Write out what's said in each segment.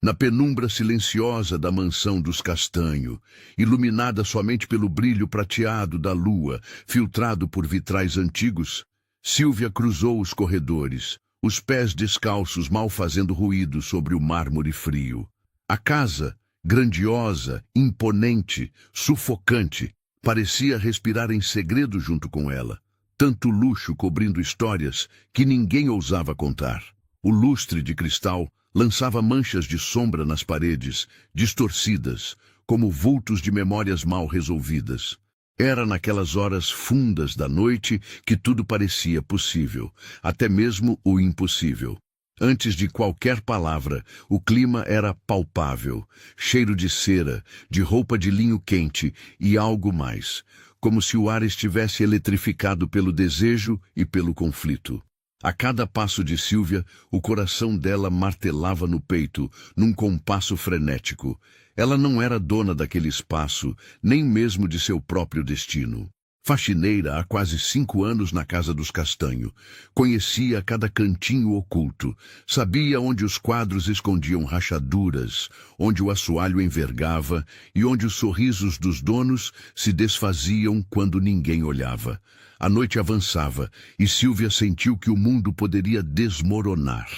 Na penumbra silenciosa da mansão dos Castanho, iluminada somente pelo brilho prateado da lua, filtrado por vitrais antigos, Sílvia cruzou os corredores, os pés descalços mal fazendo ruído sobre o mármore frio. A casa, grandiosa, imponente, sufocante, parecia respirar em segredo junto com ela. Tanto luxo cobrindo histórias que ninguém ousava contar. O lustre de cristal lançava manchas de sombra nas paredes, distorcidas, como vultos de memórias mal resolvidas. Era naquelas horas fundas da noite que tudo parecia possível, até mesmo o impossível. Antes de qualquer palavra, o clima era palpável, cheiro de cera, de roupa de linho quente e algo mais, como se o ar estivesse eletrificado pelo desejo e pelo conflito. A cada passo de Sílvia, o coração dela martelava no peito, num compasso frenético. Ela não era dona daquele espaço, nem mesmo de seu próprio destino. Faxineira há quase 5 anos na casa dos Castanho, conhecia cada cantinho oculto, sabia onde os quadros escondiam rachaduras, onde o assoalho envergava e onde os sorrisos dos donos se desfaziam quando ninguém olhava. A noite avançava e Sílvia sentiu que o mundo poderia desmoronar.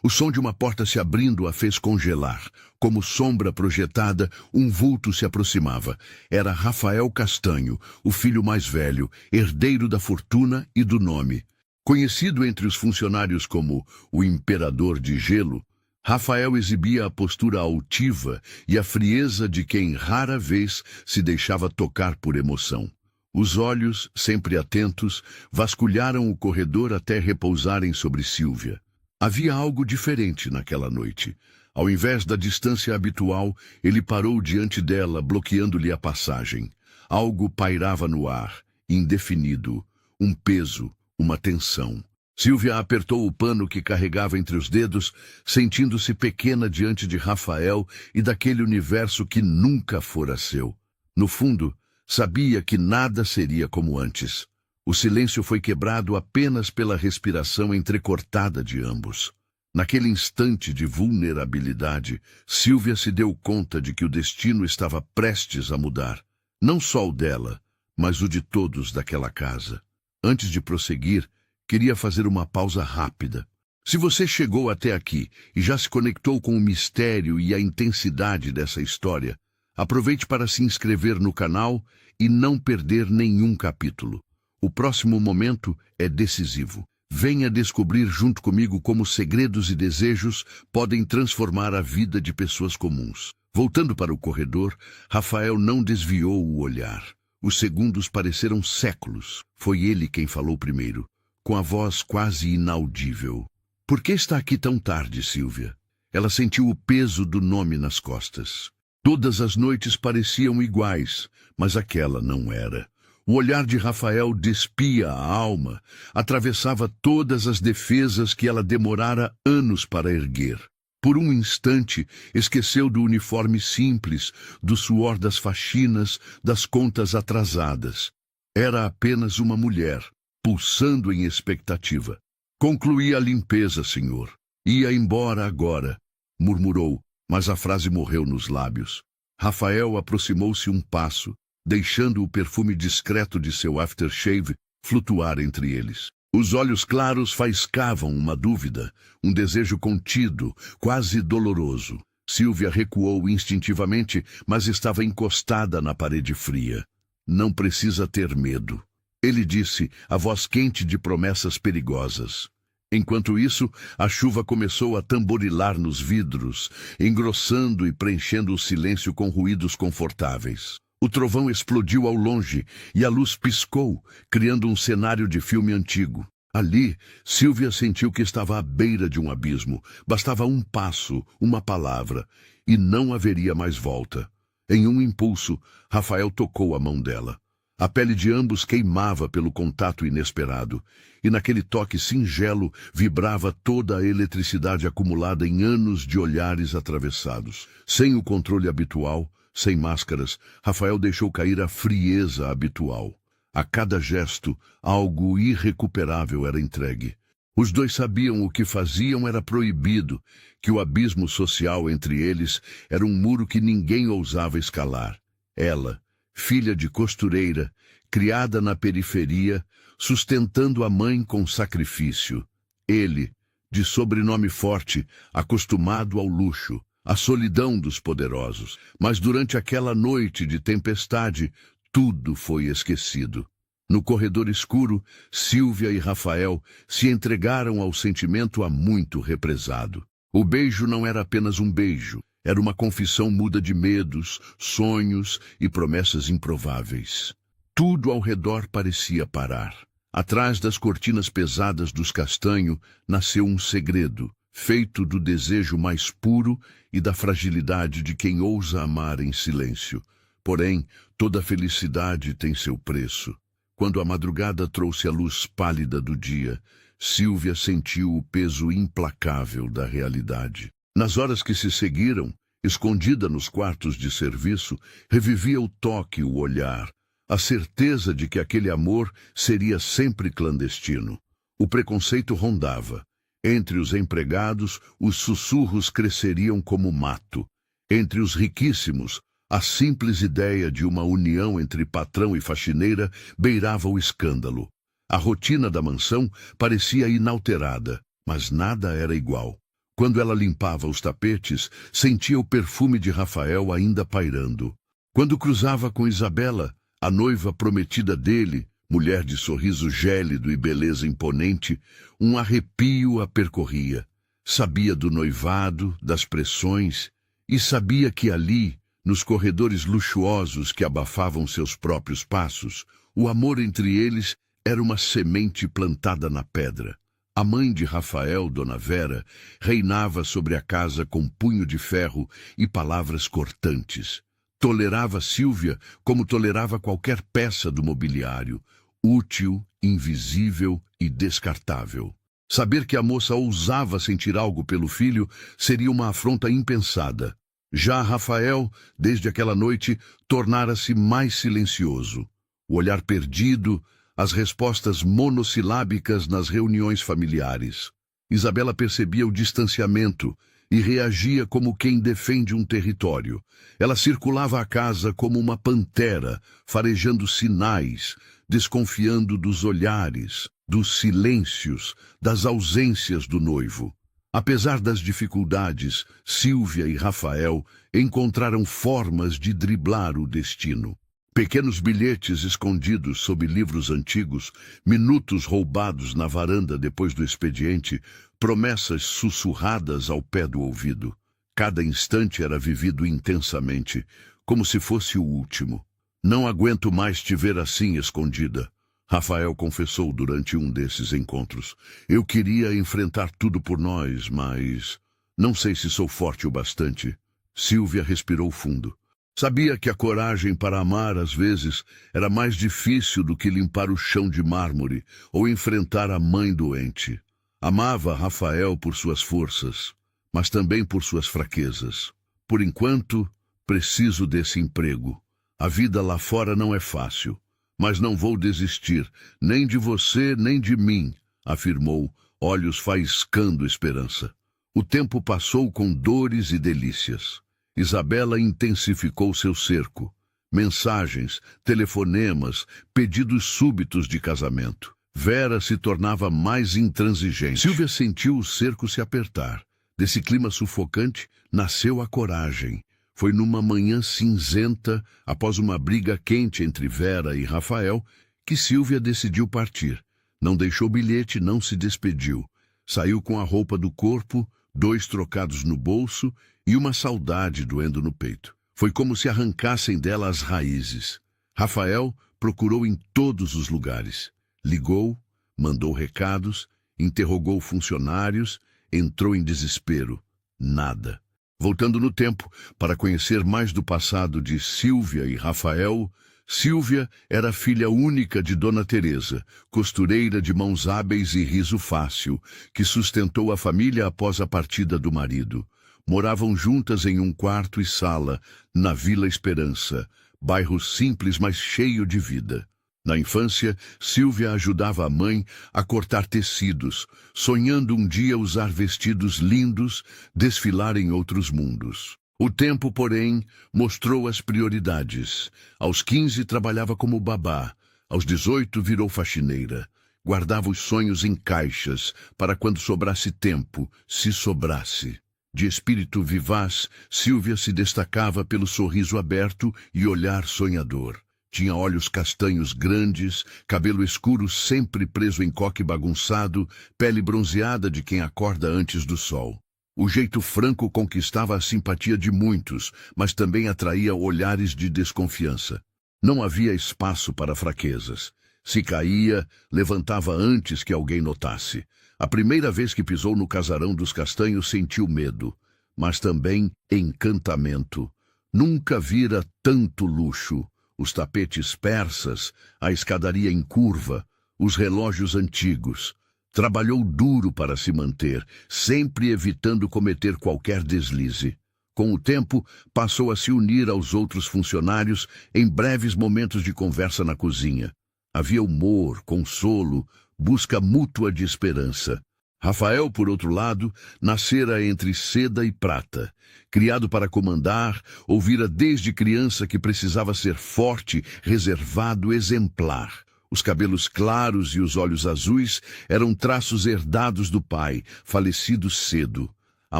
O som de uma porta se abrindo a fez congelar. Como sombra projetada, um vulto se aproximava. Era Rafael Castanho, o filho mais velho, herdeiro da fortuna e do nome. Conhecido entre os funcionários como o Imperador de Gelo, Rafael exibia a postura altiva e a frieza de quem rara vez se deixava tocar por emoção. Os olhos, sempre atentos, vasculharam o corredor até repousarem sobre Sílvia. Havia algo diferente naquela noite. Ao invés da distância habitual, ele parou diante dela, bloqueando-lhe a passagem. Algo pairava no ar, indefinido, um peso, uma tensão. Sílvia apertou o pano que carregava entre os dedos, sentindo-se pequena diante de Rafael e daquele universo que nunca fora seu. No fundo, sabia que nada seria como antes. O silêncio foi quebrado apenas pela respiração entrecortada de ambos. Naquele instante de vulnerabilidade, Sílvia se deu conta de que o destino estava prestes a mudar. Não só o dela, mas o de todos daquela casa. Antes de prosseguir, queria fazer uma pausa rápida. Se você chegou até aqui e já se conectou com o mistério e a intensidade dessa história, aproveite para se inscrever no canal e não perder nenhum capítulo. O próximo momento é decisivo. Venha descobrir junto comigo como segredos e desejos podem transformar a vida de pessoas comuns. Voltando para o corredor, Rafael não desviou o olhar. Os segundos pareceram séculos. Foi ele quem falou primeiro, com a voz quase inaudível. Por que está aqui tão tarde, Sílvia? Ela sentiu o peso do nome nas costas. Todas as noites pareciam iguais, mas aquela não era. O olhar de Rafael despia a alma, atravessava todas as defesas que ela demorara anos para erguer. Por um instante, esqueceu do uniforme simples, do suor das faxinas, das contas atrasadas. Era apenas uma mulher, pulsando em expectativa. Concluí a limpeza, senhor. Ia embora agora, murmurou, mas a frase morreu nos lábios. Rafael aproximou-se um passo, deixando o perfume discreto de seu aftershave flutuar entre eles. Os olhos claros faiscavam uma dúvida, um desejo contido, quase doloroso. Sílvia recuou instintivamente, mas estava encostada na parede fria. Não precisa ter medo. Ele disse, a voz quente de promessas perigosas. Enquanto isso, a chuva começou a tamborilar nos vidros, engrossando e preenchendo o silêncio com ruídos confortáveis. O trovão explodiu ao longe e a luz piscou, criando um cenário de filme antigo. Ali, Sílvia sentiu que estava à beira de um abismo. Bastava um passo, uma palavra, e não haveria mais volta. Em um impulso, Rafael tocou a mão dela. A pele de ambos queimava pelo contato inesperado, e naquele toque singelo vibrava toda a eletricidade acumulada em anos de olhares atravessados. Sem o controle habitual, sem máscaras, Rafael deixou cair a frieza habitual. A cada gesto, algo irrecuperável era entregue. Os dois sabiam o que faziam era proibido, que o abismo social entre eles era um muro que ninguém ousava escalar. Ela, filha de costureira, criada na periferia, sustentando a mãe com sacrifício. Ele, de sobrenome forte, acostumado ao luxo, à solidão dos poderosos. Mas durante aquela noite de tempestade, tudo foi esquecido. No corredor escuro, Sílvia e Rafael se entregaram ao sentimento há muito represado. O beijo não era apenas um beijo, era uma confissão muda de medos, sonhos e promessas improváveis. Tudo ao redor parecia parar. Atrás das cortinas pesadas dos Castanho nasceu um segredo, feito do desejo mais puro e da fragilidade de quem ousa amar em silêncio. Porém, toda felicidade tem seu preço. Quando a madrugada trouxe a luz pálida do dia, Sílvia sentiu o peso implacável da realidade. Nas horas que se seguiram, escondida nos quartos de serviço, revivia o toque e o olhar, a certeza de que aquele amor seria sempre clandestino. O preconceito rondava. Entre os empregados, os sussurros cresceriam como mato. Entre os riquíssimos, a simples ideia de uma união entre patrão e faxineira beirava o escândalo. A rotina da mansão parecia inalterada, mas nada era igual. Quando ela limpava os tapetes, sentia o perfume de Rafael ainda pairando. Quando cruzava com Isabela, a noiva prometida dele, mulher de sorriso gélido e beleza imponente, um arrepio a percorria. Sabia do noivado, das pressões, e sabia que ali, nos corredores luxuosos que abafavam seus próprios passos, o amor entre eles era uma semente plantada na pedra. A mãe de Rafael, Dona Vera, reinava sobre a casa com punho de ferro e palavras cortantes. Tolerava Sílvia como tolerava qualquer peça do mobiliário, útil, invisível e descartável. Saber que a moça ousava sentir algo pelo filho seria uma afronta impensada. Já Rafael, desde aquela noite, tornara-se mais silencioso. O olhar perdido, as respostas monossilábicas nas reuniões familiares. Isabela percebia o distanciamento e reagia como quem defende um território. Ela circulava a casa como uma pantera, farejando sinais, desconfiando dos olhares, dos silêncios, das ausências do noivo. Apesar das dificuldades, Sílvia e Rafael encontraram formas de driblar o destino. Pequenos bilhetes escondidos sob livros antigos, minutos roubados na varanda depois do expediente, promessas sussurradas ao pé do ouvido. Cada instante era vivido intensamente, como se fosse o último. Não aguento mais te ver assim escondida, Rafael confessou durante um desses encontros. Eu queria enfrentar tudo por nós, mas não sei se sou forte o bastante. Sílvia respirou fundo. Sabia que a coragem para amar, às vezes, era mais difícil do que limpar o chão de mármore ou enfrentar a mãe doente. Amava Rafael por suas forças, mas também por suas fraquezas. Por enquanto, preciso desse emprego. A vida lá fora não é fácil. Mas não vou desistir, nem de você, nem de mim, afirmou, olhos faiscando esperança. O tempo passou com dores e delícias. Isabela intensificou seu cerco. Mensagens, telefonemas, pedidos súbitos de casamento. Vera se tornava mais intransigente. Sílvia sentiu o cerco se apertar. Desse clima sufocante, nasceu a coragem. Foi numa manhã cinzenta, após uma briga quente entre Vera e Rafael, que Sílvia decidiu partir. Não deixou bilhete, não se despediu. Saiu com a roupa do corpo, 2 trocados no bolso e uma saudade doendo no peito. Foi como se arrancassem dela as raízes. Rafael procurou em todos os lugares. Ligou, mandou recados, interrogou funcionários, entrou em desespero. Nada. Voltando no tempo, para conhecer mais do passado de Sílvia e Rafael, Sílvia era filha única de Dona Teresa, costureira de mãos hábeis e riso fácil, que sustentou a família após a partida do marido. Moravam juntas em um quarto e sala, na Vila Esperança, bairro simples, mas cheio de vida. Na infância, Sílvia ajudava a mãe a cortar tecidos, sonhando um dia usar vestidos lindos, desfilar em outros mundos. O tempo, porém, mostrou as prioridades. Aos 15 trabalhava como babá, aos 18 virou faxineira. Guardava os sonhos em caixas, para quando sobrasse tempo, se sobrasse. De espírito vivaz, Sílvia se destacava pelo sorriso aberto e olhar sonhador. Tinha olhos castanhos grandes, cabelo escuro sempre preso em coque bagunçado, pele bronzeada de quem acorda antes do sol. O jeito franco conquistava a simpatia de muitos, mas também atraía olhares de desconfiança. Não havia espaço para fraquezas. Se caía, levantava antes que alguém notasse. A primeira vez que pisou no casarão dos Castanhos sentiu medo, mas também encantamento. Nunca vira tanto luxo. Os tapetes persas, a escadaria em curva, os relógios antigos. Trabalhou duro para se manter, sempre evitando cometer qualquer deslize. Com o tempo, passou a se unir aos outros funcionários em breves momentos de conversa na cozinha. Havia humor, consolo, busca mútua de esperança. Rafael, por outro lado, nascera entre seda e prata. Criado para comandar, ouvira desde criança que precisava ser forte, reservado, exemplar. Os cabelos claros e os olhos azuis eram traços herdados do pai, falecido cedo. A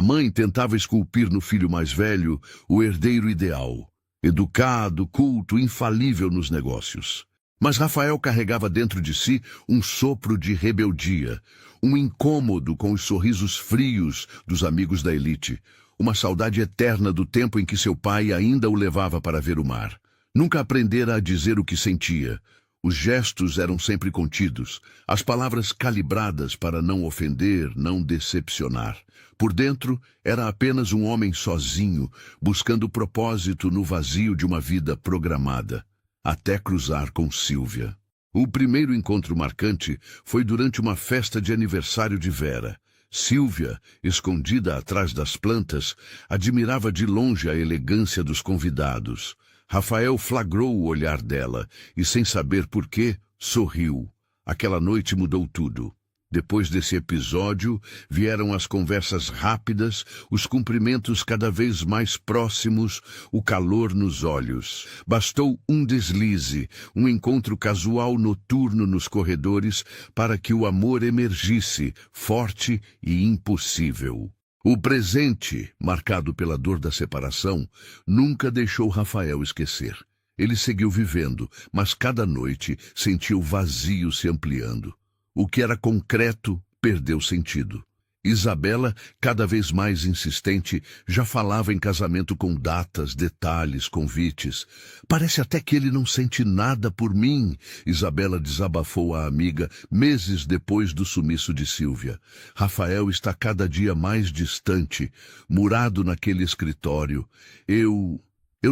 mãe tentava esculpir no filho mais velho o herdeiro ideal. Educado, culto, infalível nos negócios. Mas Rafael carregava dentro de si um sopro de rebeldia, um incômodo com os sorrisos frios dos amigos da elite, uma saudade eterna do tempo em que seu pai ainda o levava para ver o mar. Nunca aprendera a dizer o que sentia. Os gestos eram sempre contidos, as palavras calibradas para não ofender, não decepcionar. Por dentro, era apenas um homem sozinho, buscando propósito no vazio de uma vida programada. Até cruzar com Sílvia. O primeiro encontro marcante foi durante uma festa de aniversário de Vera. Sílvia, escondida atrás das plantas, admirava de longe a elegância dos convidados. Rafael flagrou o olhar dela e, sem saber por quê, sorriu. Aquela noite mudou tudo. Depois desse episódio, vieram as conversas rápidas, os cumprimentos cada vez mais próximos, o calor nos olhos. Bastou um deslize, um encontro casual noturno nos corredores para que o amor emergisse, forte e impossível. O presente, marcado pela dor da separação, nunca deixou Rafael esquecer. Ele seguiu vivendo, mas cada noite sentia o vazio se ampliando. O que era concreto perdeu sentido. Isabela, cada vez mais insistente, já falava em casamento com datas, detalhes, convites. Parece até que ele não sente nada por mim, Isabela desabafou à amiga meses depois do sumiço de Sílvia. Rafael está cada dia mais distante, murado naquele escritório. Eu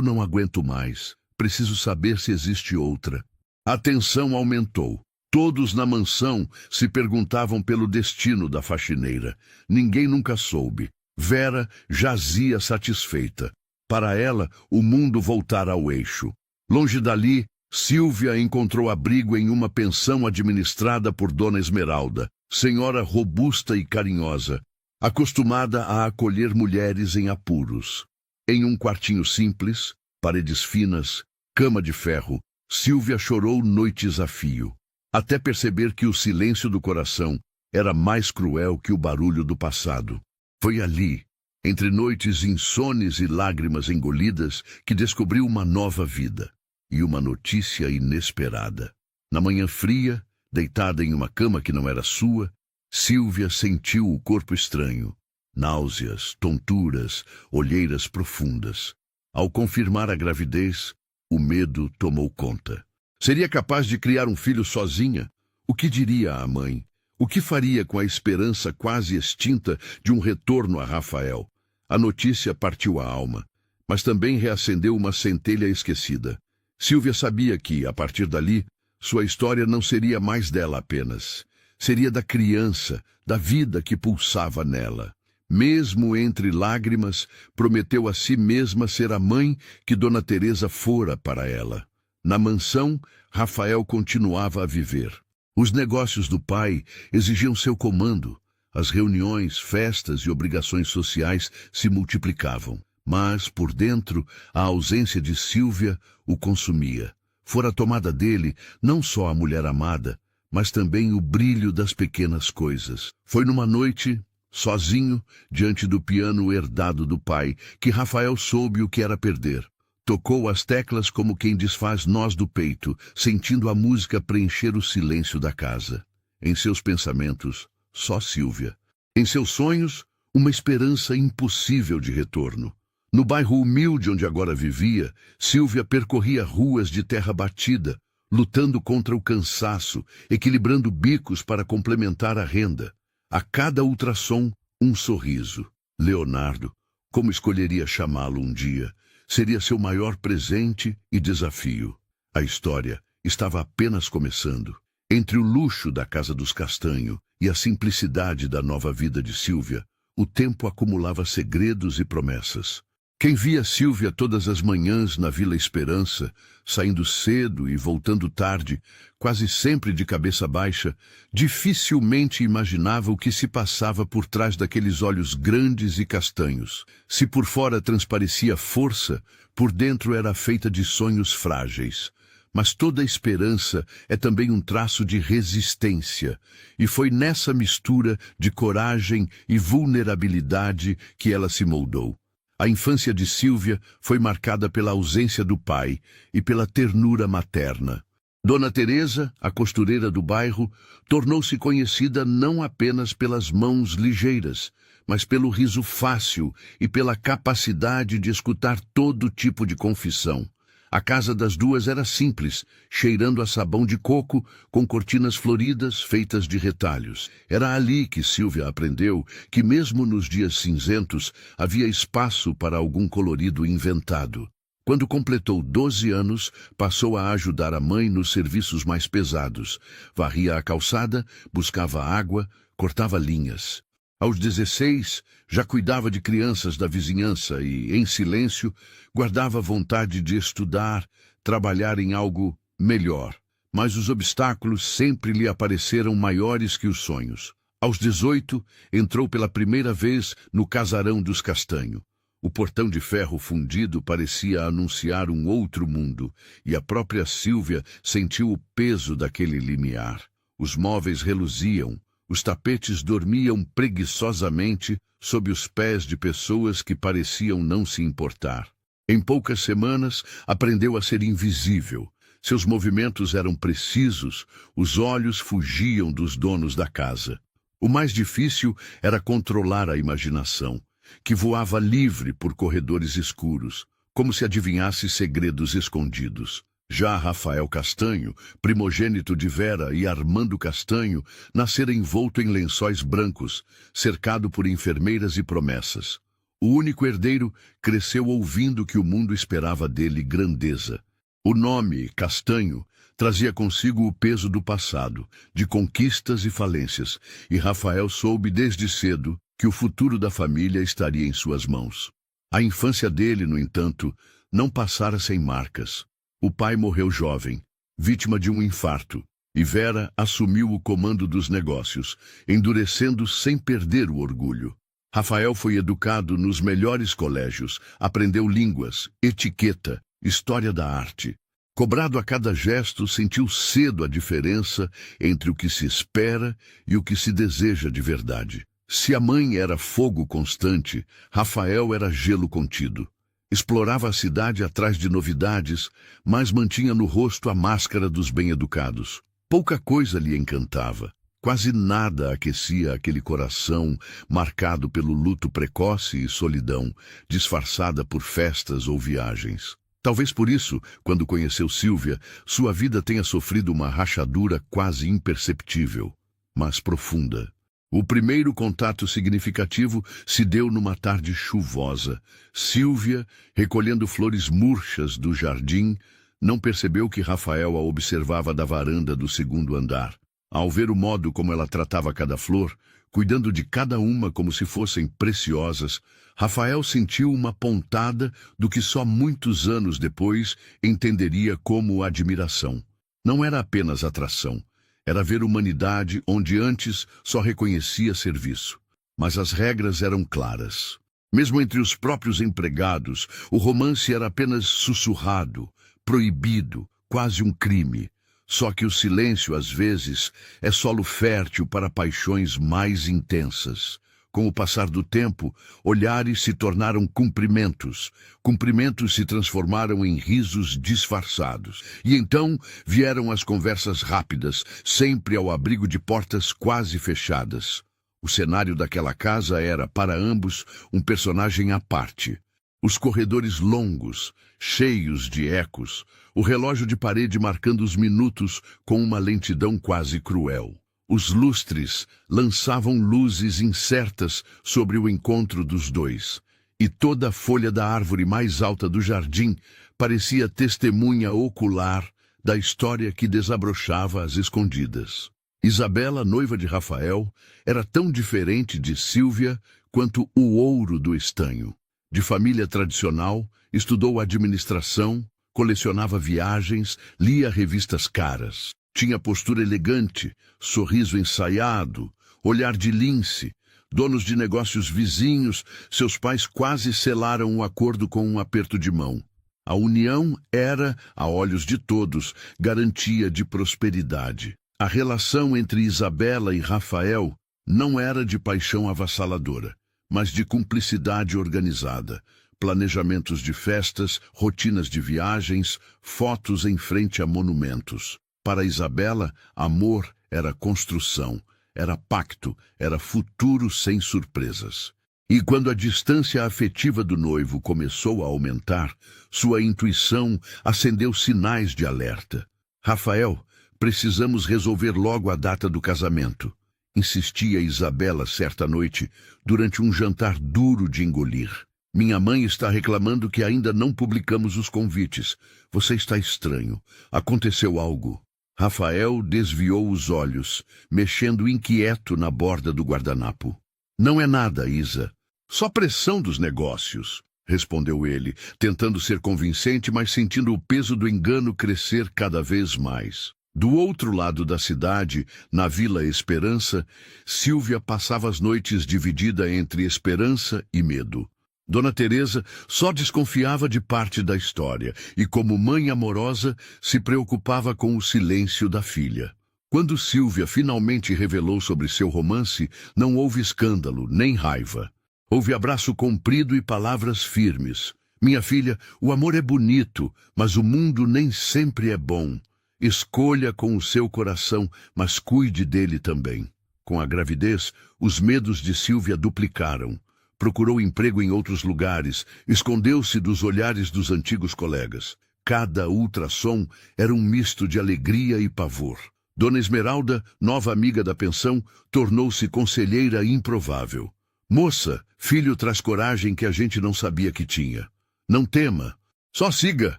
não aguento mais. Preciso saber se existe outra. A tensão aumentou. Todos na mansão se perguntavam pelo destino da faxineira. Ninguém nunca soube. Vera jazia satisfeita. Para ela, o mundo voltara ao eixo. Longe dali, Sílvia encontrou abrigo em uma pensão administrada por Dona Esmeralda, senhora robusta e carinhosa, acostumada a acolher mulheres em apuros. Em um quartinho simples, paredes finas, cama de ferro, Sílvia chorou noites a fio. Até perceber que o silêncio do coração era mais cruel que o barulho do passado. Foi ali, entre noites insones e lágrimas engolidas, que descobriu uma nova vida e uma notícia inesperada. Na manhã fria, deitada em uma cama que não era sua, Sílvia sentiu o corpo estranho, náuseas, tonturas, olheiras profundas. Ao confirmar a gravidez, o medo tomou conta. Seria capaz de criar um filho sozinha? O que diria à mãe? O que faria com a esperança quase extinta de um retorno a Rafael? A notícia partiu a alma, mas também reacendeu uma centelha esquecida. Sílvia sabia que, a partir dali, sua história não seria mais dela apenas. Seria da criança, da vida que pulsava nela. Mesmo entre lágrimas, prometeu a si mesma ser a mãe que Dona Teresa fora para ela. Na mansão, Rafael continuava a viver. Os negócios do pai exigiam seu comando. As reuniões, festas e obrigações sociais se multiplicavam. Mas, por dentro, a ausência de Sílvia o consumia. Fora tomada dele não só a mulher amada, mas também o brilho das pequenas coisas. Foi numa noite, sozinho, diante do piano herdado do pai, que Rafael soube o que era perder. Tocou as teclas como quem desfaz nós do peito, sentindo a música preencher o silêncio da casa. Em seus pensamentos, só Sílvia. Em seus sonhos, uma esperança impossível de retorno. No bairro humilde onde agora vivia, Sílvia percorria ruas de terra batida, lutando contra o cansaço, equilibrando bicos para complementar a renda. A cada ultrassom, um sorriso. Leonardo, como escolheria chamá-lo um dia, seria seu maior presente e desafio. A história estava apenas começando. Entre o luxo da Casa dos Castanho e a simplicidade da nova vida de Sílvia, o tempo acumulava segredos e promessas. Quem via Sílvia todas as manhãs na Vila Esperança, saindo cedo e voltando tarde, quase sempre de cabeça baixa, dificilmente imaginava o que se passava por trás daqueles olhos grandes e castanhos. Se por fora transparecia força, por dentro era feita de sonhos frágeis. Mas toda esperança é também um traço de resistência, e foi nessa mistura de coragem e vulnerabilidade que ela se moldou. A infância de Sílvia foi marcada pela ausência do pai e pela ternura materna. Dona Teresa, a costureira do bairro, tornou-se conhecida não apenas pelas mãos ligeiras, mas pelo riso fácil e pela capacidade de escutar todo tipo de confissão. A casa das duas era simples, cheirando a sabão de coco, com cortinas floridas feitas de retalhos. Era ali que Sílvia aprendeu que mesmo nos dias cinzentos havia espaço para algum colorido inventado. Quando completou 12 anos, passou a ajudar a mãe nos serviços mais pesados. Varria a calçada, buscava água, cortava linhas. Aos 16, já cuidava de crianças da vizinhança e, em silêncio, guardava vontade de estudar, trabalhar em algo melhor. Mas os obstáculos sempre lhe apareceram maiores que os sonhos. Aos 18, entrou pela primeira vez no Casarão dos Castanho. O portão de ferro fundido parecia anunciar um outro mundo, e a própria Sílvia sentiu o peso daquele limiar. Os móveis reluziam. Os tapetes dormiam preguiçosamente sob os pés de pessoas que pareciam não se importar. Em poucas semanas, aprendeu a ser invisível. Seus movimentos eram precisos, os olhos fugiam dos donos da casa. O mais difícil era controlar a imaginação, que voava livre por corredores escuros, como se adivinhasse segredos escondidos. Já Rafael Castanho, primogênito de Vera e Armando Castanho, nascera envolto em lençóis brancos, cercado por enfermeiras e promessas. O único herdeiro cresceu ouvindo que o mundo esperava dele grandeza. O nome, Castanho, trazia consigo o peso do passado, de conquistas e falências, e Rafael soube desde cedo que o futuro da família estaria em suas mãos. A infância dele, no entanto, não passara sem marcas. O pai morreu jovem, vítima de um infarto, e Vera assumiu o comando dos negócios, endurecendo sem perder o orgulho. Rafael foi educado nos melhores colégios, aprendeu línguas, etiqueta, história da arte. Cobrado a cada gesto, sentiu cedo a diferença entre o que se espera e o que se deseja de verdade. Se a mãe era fogo constante, Rafael era gelo contido. Explorava a cidade atrás de novidades, mas mantinha no rosto a máscara dos bem-educados. Pouca coisa lhe encantava. Quase nada aquecia aquele coração marcado pelo luto precoce e solidão, disfarçada por festas ou viagens. Talvez por isso, quando conheceu Sílvia, sua vida tenha sofrido uma rachadura quase imperceptível, mas profunda. O primeiro contato significativo se deu numa tarde chuvosa. Sílvia, recolhendo flores murchas do jardim, não percebeu que Rafael a observava da varanda do segundo andar. Ao ver o modo como ela tratava cada flor, Cuidando de cada uma como se fossem preciosas, Rafael sentiu uma pontada do que só muitos anos depois entenderia como admiração. Não era apenas atração, era ver humanidade onde antes só reconhecia serviço. Mas as regras eram claras. Mesmo entre os próprios empregados, o romance era apenas sussurrado, proibido, quase um crime. Só que o silêncio, às vezes, é solo fértil para paixões mais intensas. Com o passar do tempo, olhares se tornaram cumprimentos. Cumprimentos se transformaram em risos disfarçados. E então vieram as conversas rápidas, sempre ao abrigo de portas quase fechadas. O cenário daquela casa era, para ambos, um personagem à parte. Os corredores longos, cheios de ecos, o relógio de parede marcando os minutos com uma lentidão quase cruel. Os lustres lançavam luzes incertas sobre o encontro dos dois, e toda a folha da árvore mais alta do jardim parecia testemunha ocular da história que desabrochava às escondidas. Isabela, noiva de Rafael, era tão diferente de Sílvia quanto o ouro do estanho. De família tradicional, estudou administração, colecionava viagens, lia revistas caras. Tinha postura elegante, sorriso ensaiado, olhar de lince. Donos de negócios vizinhos, seus pais quase selaram um acordo com um aperto de mão. A união era, a olhos de todos, garantia de prosperidade. A relação entre Isabela e Rafael não era de paixão avassaladora, mas de cumplicidade organizada. Planejamentos de festas, rotinas de viagens, fotos em frente a monumentos. Para Isabela, amor era construção, era pacto, era futuro sem surpresas. E quando a distância afetiva do noivo começou a aumentar, sua intuição acendeu sinais de alerta. Rafael, precisamos resolver logo a data do casamento, insistia Isabela certa noite, durante um jantar duro de engolir. Minha mãe está reclamando que ainda não publicamos os convites. Você está estranho. Aconteceu algo. Rafael desviou os olhos, mexendo inquieto na borda do guardanapo. Não é nada, Isa. Só pressão dos negócios, respondeu ele, tentando ser convincente, mas sentindo o peso do engano crescer cada vez mais. Do outro lado da cidade, na Vila Esperança, Sílvia passava as noites dividida entre esperança e medo. Dona Teresa só desconfiava de parte da história e, como mãe amorosa, se preocupava com o silêncio da filha. Quando Sílvia finalmente revelou sobre seu romance, não houve escândalo, nem raiva. Houve abraço comprido e palavras firmes. Minha filha, o amor é bonito, mas o mundo nem sempre é bom. Escolha com o seu coração, mas cuide dele também. Com a gravidez, os medos de Sílvia duplicaram. Procurou emprego em outros lugares, escondeu-se dos olhares dos antigos colegas. Cada ultrassom era um misto de alegria e pavor. Dona Esmeralda, nova amiga da pensão, tornou-se conselheira improvável. Moça, filho traz coragem que a gente não sabia que tinha. Não tema, só siga,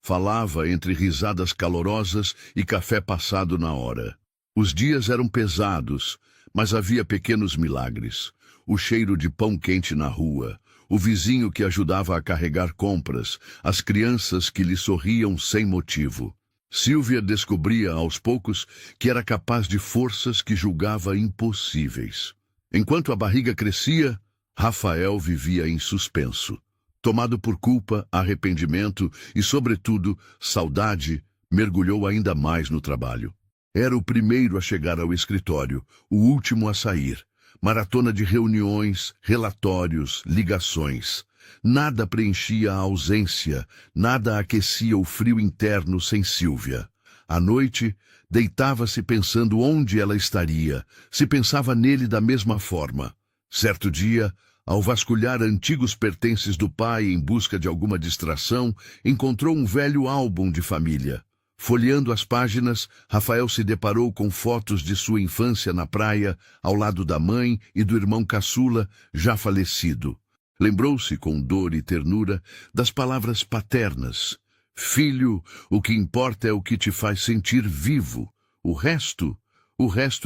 falava entre risadas calorosas e café passado na hora. Os dias eram pesados, mas havia pequenos milagres. O cheiro de pão quente na rua, o vizinho que ajudava a carregar compras, as crianças que lhe sorriam sem motivo. Sílvia descobria aos poucos que era capaz de forças que julgava impossíveis. Enquanto a barriga crescia, Rafael vivia em suspenso. Tomado por culpa, arrependimento e, sobretudo, saudade, mergulhou ainda mais no trabalho. Era o primeiro a chegar ao escritório, o último a sair. Maratona de reuniões, relatórios, ligações. Nada preenchia a ausência, nada aquecia o frio interno sem Sílvia. À noite, deitava-se pensando onde ela estaria, se pensava nele da mesma forma. Certo dia, ao vasculhar antigos pertences do pai em busca de alguma distração, encontrou um velho álbum de família. Folheando as páginas, Rafael se deparou com fotos de sua infância na praia, ao lado da mãe e do irmão caçula, já falecido. Lembrou-se, com dor e ternura, das palavras paternas. Filho, o que importa é o que te faz sentir vivo. O resto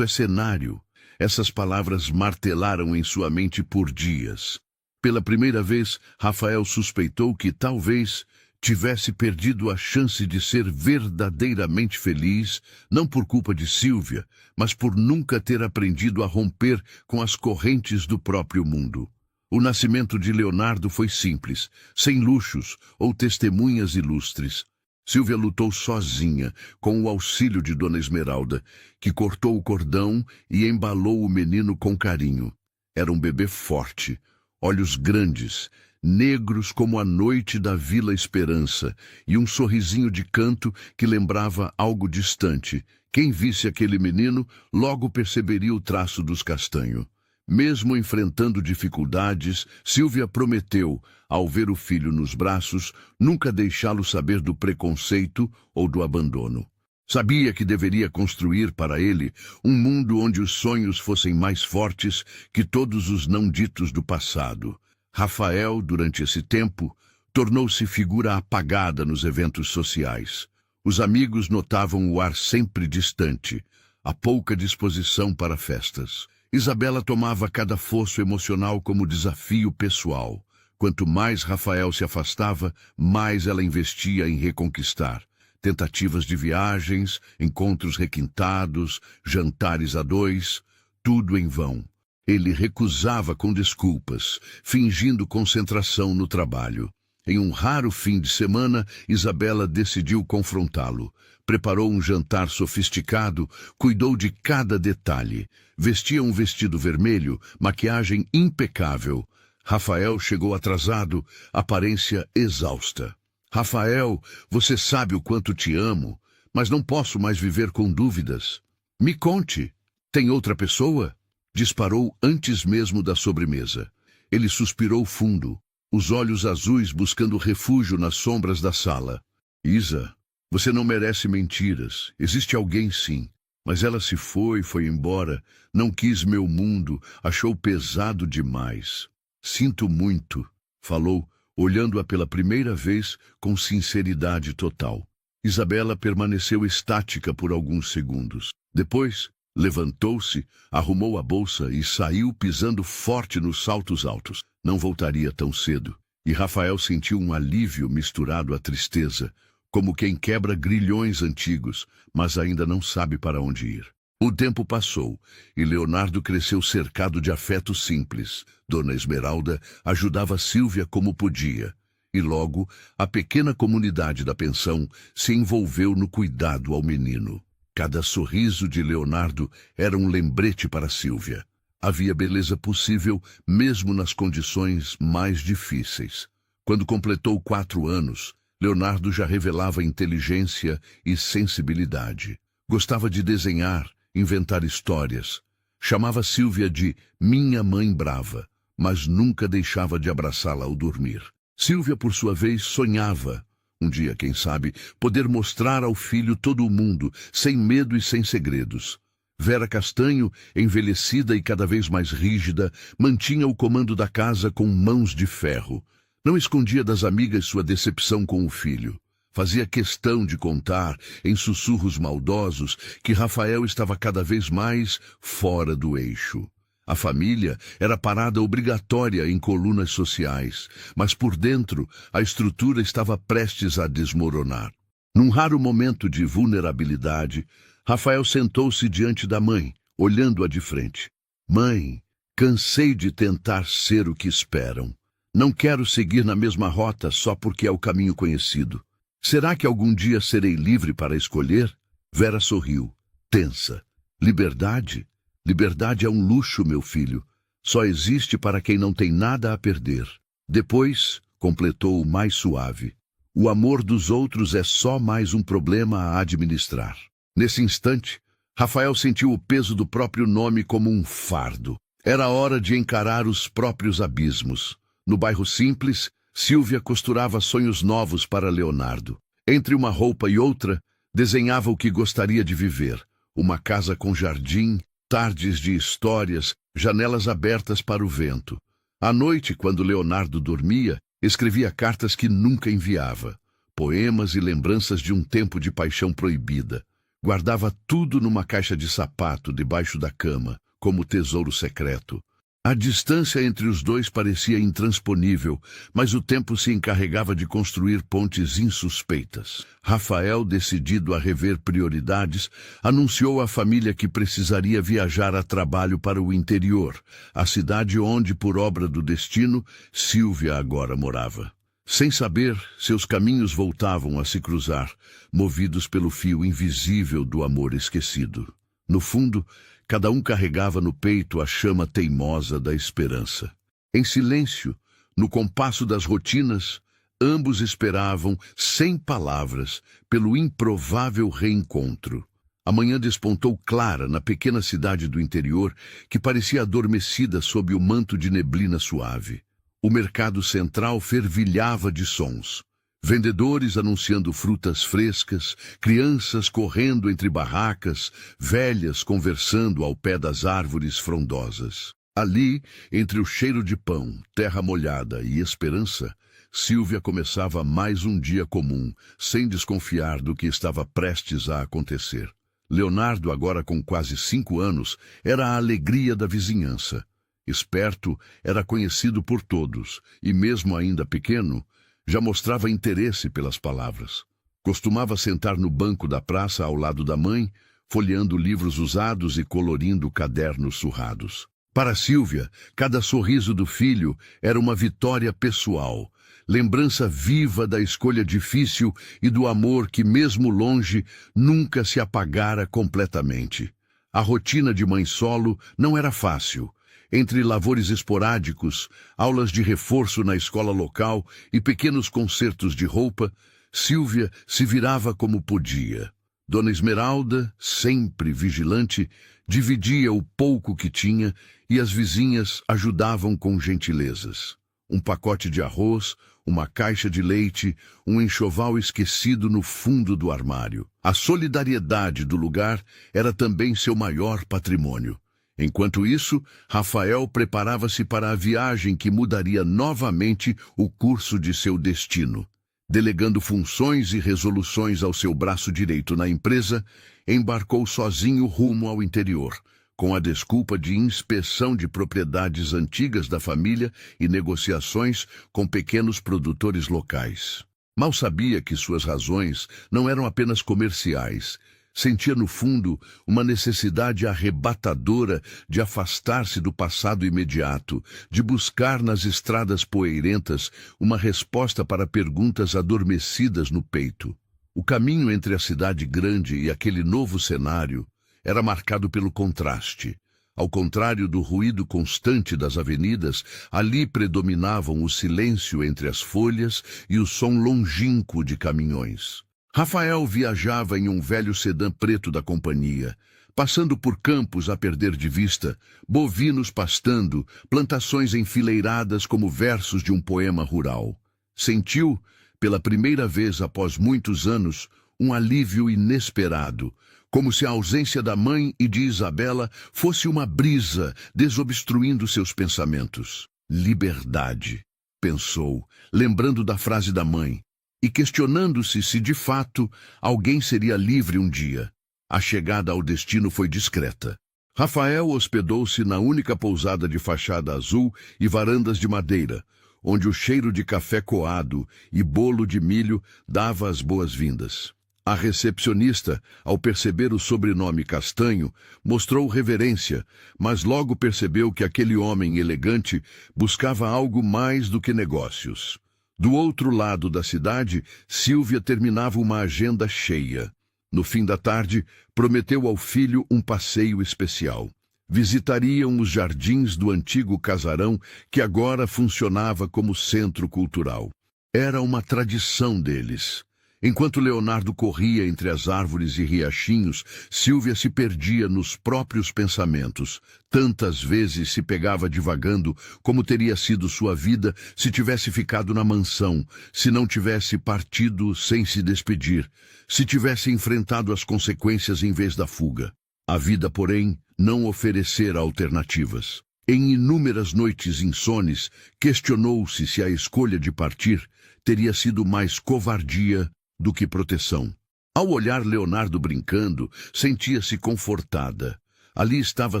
é cenário. Essas palavras martelaram em sua mente por dias. Pela primeira vez, Rafael suspeitou que talvez tivesse perdido a chance de ser verdadeiramente feliz, não por culpa de Sílvia, mas por nunca ter aprendido a romper com as correntes do próprio mundo. O nascimento de Leonardo foi simples, sem luxos ou testemunhas ilustres. Sílvia lutou sozinha, com o auxílio de Dona Esmeralda, que cortou o cordão e embalou o menino com carinho. Era um bebê forte, olhos grandes, negros como a noite da Vila Esperança, e um sorrisinho de canto que lembrava algo distante. Quem visse aquele menino logo perceberia o traço dos Castanho. Mesmo enfrentando dificuldades, Sílvia prometeu, ao ver o filho nos braços, nunca deixá-lo saber do preconceito ou do abandono. Sabia que deveria construir para ele um mundo onde os sonhos fossem mais fortes que todos os não ditos do passado. Rafael, durante esse tempo, tornou-se figura apagada nos eventos sociais. Os amigos notavam o ar sempre distante, a pouca disposição para festas. Isabela tomava cada fosso emocional como desafio pessoal. Quanto mais Rafael se afastava, mais ela investia em reconquistar. Tentativas de viagens, encontros requintados, jantares a dois, tudo em vão. Ele recusava com desculpas, fingindo concentração no trabalho. Em um raro fim de semana, Isabela decidiu confrontá-lo. Preparou um jantar sofisticado, cuidou de cada detalhe. Vestia um vestido vermelho, maquiagem impecável. Rafael chegou atrasado, aparência exausta. Rafael, você sabe o quanto te amo, mas não posso mais viver com dúvidas. Me conte, tem outra pessoa? Disparou antes mesmo da sobremesa. Ele suspirou fundo, os olhos azuis buscando refúgio nas sombras da sala. Isa, você não merece mentiras. Existe alguém sim. Mas ela se foi embora, não quis meu mundo, achou pesado demais. Sinto muito, falou, olhando-a pela primeira vez com sinceridade total. Isabela permaneceu estática por alguns segundos. Depois, levantou-se, arrumou a bolsa e saiu pisando forte nos saltos altos. Não voltaria tão cedo. E Rafael sentiu um alívio misturado à tristeza, como quem quebra grilhões antigos, mas ainda não sabe para onde ir. O tempo passou, e Leonardo cresceu cercado de afeto simples. Dona Esmeralda ajudava Sílvia como podia, e logo a pequena comunidade da pensão se envolveu no cuidado ao menino. Cada sorriso de Leonardo era um lembrete para Sílvia. Havia beleza possível mesmo nas condições mais difíceis. Quando completou 4 anos, Leonardo já revelava inteligência e sensibilidade. Gostava de desenhar, inventar histórias. Chamava Sílvia de minha mãe brava, mas nunca deixava de abraçá-la ao dormir. Sílvia, por sua vez, sonhava, um dia, quem sabe, poder mostrar ao filho todo o mundo, sem medo e sem segredos. Vera Castanho, envelhecida e cada vez mais rígida, mantinha o comando da casa com mãos de ferro. Não escondia das amigas sua decepção com o filho. Fazia questão de contar, em sussurros maldosos, que Rafael estava cada vez mais fora do eixo. A família era parada obrigatória em colunas sociais, mas por dentro a estrutura estava prestes a desmoronar. Num raro momento de vulnerabilidade, Rafael sentou-se diante da mãe, olhando-a de frente. Mãe, cansei de tentar ser o que esperam. Não quero seguir na mesma rota só porque é o caminho conhecido. Será que algum dia serei livre para escolher? Vera sorriu, tensa. Liberdade? Liberdade é um luxo, meu filho. Só existe para quem não tem nada a perder. Depois, completou mais suave. O amor dos outros é só mais um problema a administrar. Nesse instante, Rafael sentiu o peso do próprio nome como um fardo. Era hora de encarar os próprios abismos. No bairro simples, Sílvia costurava sonhos novos para Leonardo. Entre uma roupa e outra, desenhava o que gostaria de viver. Uma casa com jardim, tardes de histórias, janelas abertas para o vento. À noite, quando Leonardo dormia, escrevia cartas que nunca enviava. Poemas e lembranças de um tempo de paixão proibida. Guardava tudo numa caixa de sapato debaixo da cama, como tesouro secreto. A distância entre os dois parecia intransponível, mas o tempo se encarregava de construir pontes insuspeitas. Rafael, decidido a rever prioridades, anunciou à família que precisaria viajar a trabalho para o interior, a cidade onde, por obra do destino, Sílvia agora morava. Sem saber, seus caminhos voltavam a se cruzar, movidos pelo fio invisível do amor esquecido. No fundo, cada um carregava no peito a chama teimosa da esperança. Em silêncio, no compasso das rotinas, ambos esperavam, sem palavras, pelo improvável reencontro. A manhã despontou clara na pequena cidade do interior, que parecia adormecida sob o manto de neblina suave. O mercado central fervilhava de sons. Vendedores anunciando frutas frescas, crianças correndo entre barracas, velhas conversando ao pé das árvores frondosas. Ali, entre o cheiro de pão, terra molhada e esperança, Sílvia começava mais um dia comum, sem desconfiar do que estava prestes a acontecer. Leonardo, agora com quase 5 anos, era a alegria da vizinhança. Esperto, era conhecido por todos, e mesmo ainda pequeno, já mostrava interesse pelas palavras. Costumava sentar no banco da praça ao lado da mãe, folheando livros usados e colorindo cadernos surrados. Para Sílvia, cada sorriso do filho era uma vitória pessoal, lembrança viva da escolha difícil e do amor que, mesmo longe, nunca se apagara completamente. A rotina de mãe solo não era fácil. Entre lavores esporádicos, aulas de reforço na escola local e pequenos concertos de roupa, Sílvia se virava como podia. Dona Esmeralda, sempre vigilante, dividia o pouco que tinha e as vizinhas ajudavam com gentilezas. Um pacote de arroz, uma caixa de leite, um enxoval esquecido no fundo do armário. A solidariedade do lugar era também seu maior patrimônio. Enquanto isso, Rafael preparava-se para a viagem que mudaria novamente o curso de seu destino. Delegando funções e resoluções ao seu braço direito na empresa, embarcou sozinho rumo ao interior, com a desculpa de inspeção de propriedades antigas da família e negociações com pequenos produtores locais. Mal sabia que suas razões não eram apenas comerciais. Sentia no fundo uma necessidade arrebatadora de afastar-se do passado imediato, de buscar nas estradas poeirentas uma resposta para perguntas adormecidas no peito. O caminho entre a cidade grande e aquele novo cenário era marcado pelo contraste. Ao contrário do ruído constante das avenidas, ali predominavam o silêncio entre as folhas e o som longínquo de caminhões. Rafael viajava em um velho sedã preto da companhia, passando por campos a perder de vista, bovinos pastando, plantações enfileiradas como versos de um poema rural. Sentiu, pela primeira vez após muitos anos, um alívio inesperado, como se a ausência da mãe e de Isabela fosse uma brisa desobstruindo seus pensamentos. Liberdade, pensou, lembrando da frase da mãe, e questionando-se se, de fato, alguém seria livre um dia. A chegada ao destino foi discreta. Rafael hospedou-se na única pousada de fachada azul e varandas de madeira, onde o cheiro de café coado e bolo de milho dava as boas-vindas. A recepcionista, ao perceber o sobrenome Castanho, mostrou reverência, mas logo percebeu que aquele homem elegante buscava algo mais do que negócios. Do outro lado da cidade, Sílvia terminava uma agenda cheia. No fim da tarde, prometeu ao filho um passeio especial. Visitariam os jardins do antigo casarão que agora funcionava como centro cultural. Era uma tradição deles. Enquanto Leonardo corria entre as árvores e riachinhos, Sílvia se perdia nos próprios pensamentos. Tantas vezes se pegava divagando como teria sido sua vida se tivesse ficado na mansão, se não tivesse partido sem se despedir, se tivesse enfrentado as consequências em vez da fuga. A vida, porém, não oferecera alternativas. Em inúmeras noites insones, questionou-se se a escolha de partir teria sido mais covardia do que proteção. Ao olhar Leonardo brincando, sentia-se confortada. Ali estava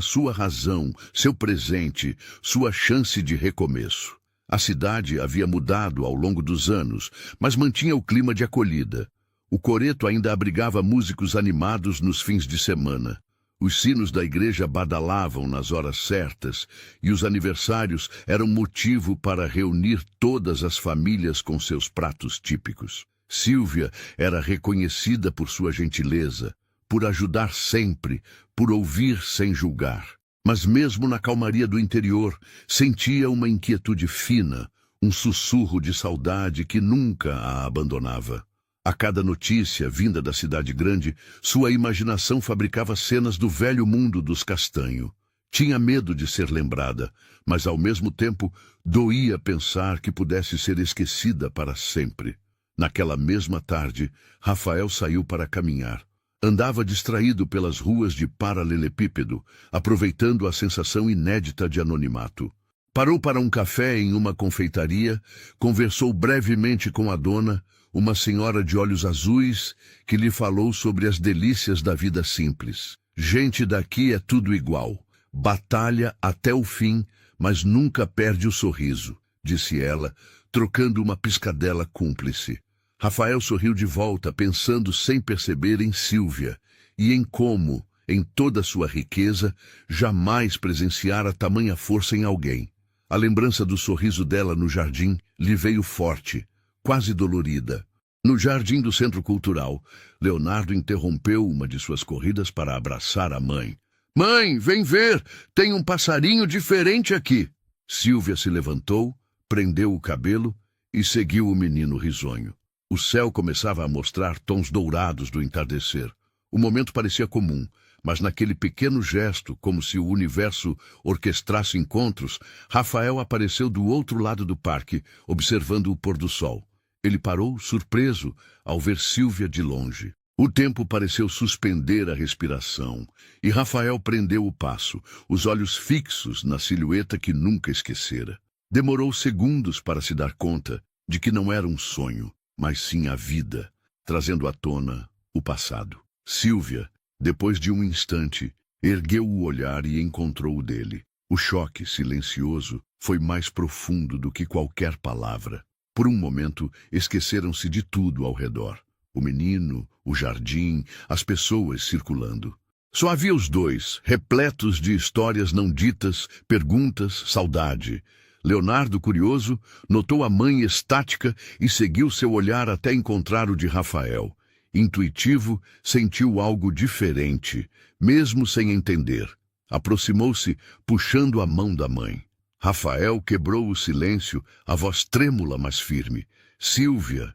sua razão, seu presente, sua chance de recomeço. A cidade havia mudado ao longo dos anos, mas mantinha o clima de acolhida. O coreto ainda abrigava músicos animados nos fins de semana. Os sinos da igreja badalavam nas horas certas, e os aniversários eram motivo para reunir todas as famílias com seus pratos típicos. Sílvia era reconhecida por sua gentileza, por ajudar sempre, por ouvir sem julgar. Mas mesmo na calmaria do interior, sentia uma inquietude fina, um sussurro de saudade que nunca a abandonava. A cada notícia vinda da cidade grande, sua imaginação fabricava cenas do velho mundo dos Castanho. Tinha medo de ser lembrada, mas ao mesmo tempo doía pensar que pudesse ser esquecida para sempre. Naquela mesma tarde, Rafael saiu para caminhar. Andava distraído pelas ruas de paralelepípedo, aproveitando a sensação inédita de anonimato. Parou para um café em uma confeitaria, conversou brevemente com a dona, uma senhora de olhos azuis, que lhe falou sobre as delícias da vida simples. Gente daqui é tudo igual. Batalha até o fim, mas nunca perde o sorriso, disse ela, trocando uma piscadela cúmplice. Rafael sorriu de volta, pensando sem perceber em Sílvia, e em como, em toda sua riqueza, jamais presenciara tamanha força em alguém. A lembrança do sorriso dela no jardim lhe veio forte, quase dolorida. No jardim do Centro Cultural, Leonardo interrompeu uma de suas corridas para abraçar a mãe. "Mãe, vem ver! Tem um passarinho diferente aqui!" Sílvia se levantou, prendeu o cabelo e seguiu o menino risonho. O céu começava a mostrar tons dourados do entardecer. O momento parecia comum, mas naquele pequeno gesto, como se o universo orquestrasse encontros, Rafael apareceu do outro lado do parque, observando o pôr do sol. Ele parou, surpreso, ao ver Sílvia de longe. O tempo pareceu suspender a respiração, e Rafael prendeu o passo, os olhos fixos na silhueta que nunca esquecera. Demorou segundos para se dar conta de que não era um sonho, mas sim a vida, trazendo à tona o passado. Sílvia, depois de um instante, ergueu o olhar e encontrou o dele. O choque silencioso foi mais profundo do que qualquer palavra. Por um momento, esqueceram-se de tudo ao redor. O menino, o jardim, as pessoas circulando. Só havia os dois, repletos de histórias não ditas, perguntas, saudade. Leonardo, curioso, notou a mãe estática e seguiu seu olhar até encontrar o de Rafael. Intuitivo, sentiu algo diferente, mesmo sem entender. Aproximou-se, puxando a mão da mãe. Rafael quebrou o silêncio, a voz trêmula, mas firme. "Sílvia,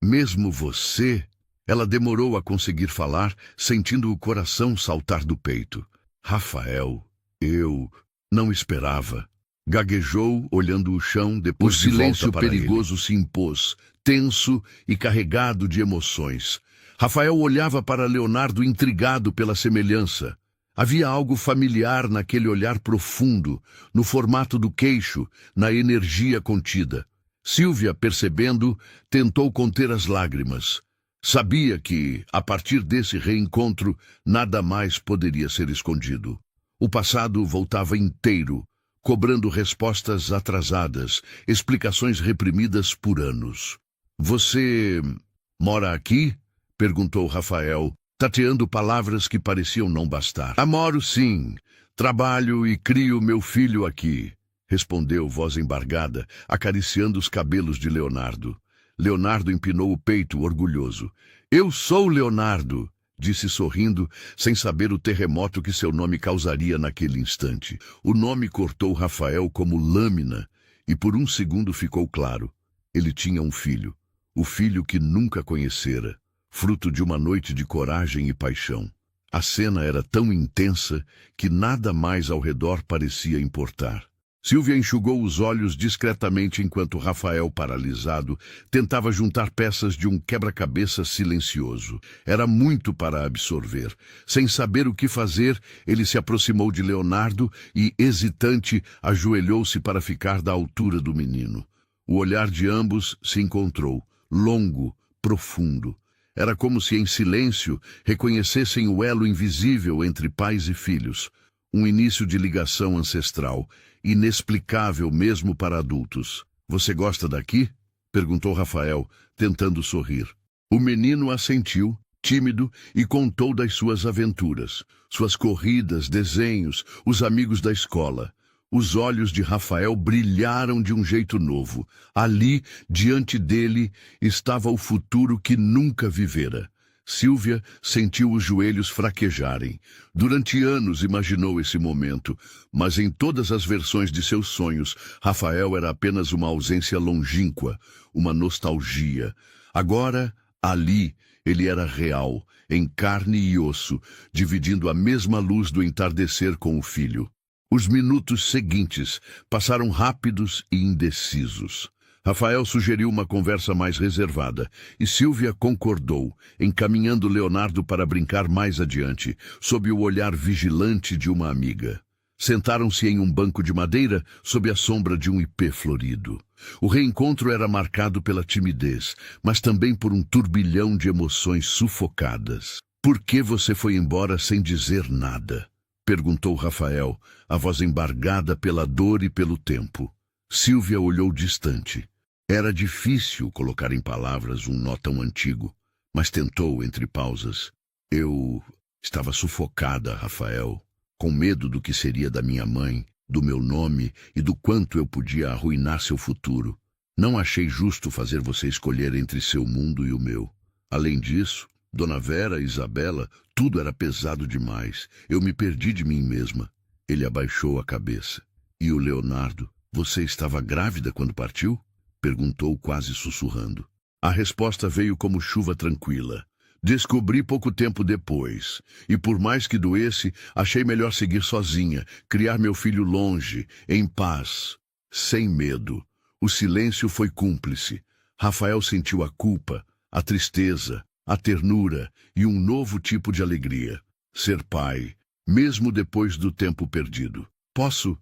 mesmo você?" Ela demorou a conseguir falar, sentindo o coração saltar do peito. "Rafael, eu não esperava." Gaguejou, olhando o chão, depois de volta para ele. O silêncio perigoso se impôs, tenso e carregado de emoções. Rafael olhava para Leonardo intrigado pela semelhança. Havia algo familiar naquele olhar profundo, no formato do queixo, na energia contida. Sílvia, percebendo, tentou conter as lágrimas. Sabia que, a partir desse reencontro, nada mais poderia ser escondido. O passado voltava inteiro, cobrando respostas atrasadas, explicações reprimidas por anos. "Você mora aqui?" perguntou Rafael, tateando palavras que pareciam não bastar. "Moro sim. Trabalho e crio meu filho aqui", respondeu voz embargada, acariciando os cabelos de Leonardo. Leonardo empinou o peito, orgulhoso. "Eu sou Leonardo", disse sorrindo, sem saber o terremoto que seu nome causaria naquele instante. O nome cortou Rafael como lâmina, e por um segundo ficou claro. Ele tinha um filho, o filho que nunca conhecera, fruto de uma noite de coragem e paixão. A cena era tão intensa que nada mais ao redor parecia importar. Sílvia enxugou os olhos discretamente enquanto Rafael, paralisado, tentava juntar peças de um quebra-cabeça silencioso. Era muito para absorver. Sem saber o que fazer, ele se aproximou de Leonardo e, hesitante, ajoelhou-se para ficar da altura do menino. O olhar de ambos se encontrou, longo, profundo. Era como se em silêncio reconhecessem o elo invisível entre pais e filhos, um início de ligação ancestral, inexplicável mesmo para adultos. "Você gosta daqui?" perguntou Rafael, tentando sorrir. O menino assentiu, tímido, e contou das suas aventuras, suas corridas, desenhos, os amigos da escola. Os olhos de Rafael brilharam de um jeito novo. Ali, diante dele, estava o futuro que nunca vivera. Sílvia sentiu os joelhos fraquejarem. Durante anos imaginou esse momento, mas em todas as versões de seus sonhos, Rafael era apenas uma ausência longínqua, uma nostalgia. Agora, ali, ele era real, em carne e osso, dividindo a mesma luz do entardecer com o filho. Os minutos seguintes passaram rápidos e indecisos. Rafael sugeriu uma conversa mais reservada, e Sílvia concordou, encaminhando Leonardo para brincar mais adiante, sob o olhar vigilante de uma amiga. Sentaram-se em um banco de madeira, sob a sombra de um ipê florido. O reencontro era marcado pela timidez, mas também por um turbilhão de emoções sufocadas. "Por que você foi embora sem dizer nada?" perguntou Rafael, a voz embargada pela dor e pelo tempo. Sílvia olhou distante. Era difícil colocar em palavras um nó tão antigo, mas tentou entre pausas. "Eu estava sufocada, Rafael, com medo do que seria da minha mãe, do meu nome e do quanto eu podia arruinar seu futuro. Não achei justo fazer você escolher entre seu mundo e o meu. Além disso, Dona Vera e Isabela, tudo era pesado demais. Eu me perdi de mim mesma." Ele abaixou a cabeça. "E o Leonardo? Você estava grávida quando partiu?" perguntou quase sussurrando. A resposta veio como chuva tranquila. "Descobri pouco tempo depois, e por mais que doesse, achei melhor seguir sozinha, criar meu filho longe, em paz, sem medo." O silêncio foi cúmplice. Rafael sentiu a culpa, a tristeza, a ternura e um novo tipo de alegria. Ser pai, mesmo depois do tempo perdido. Posso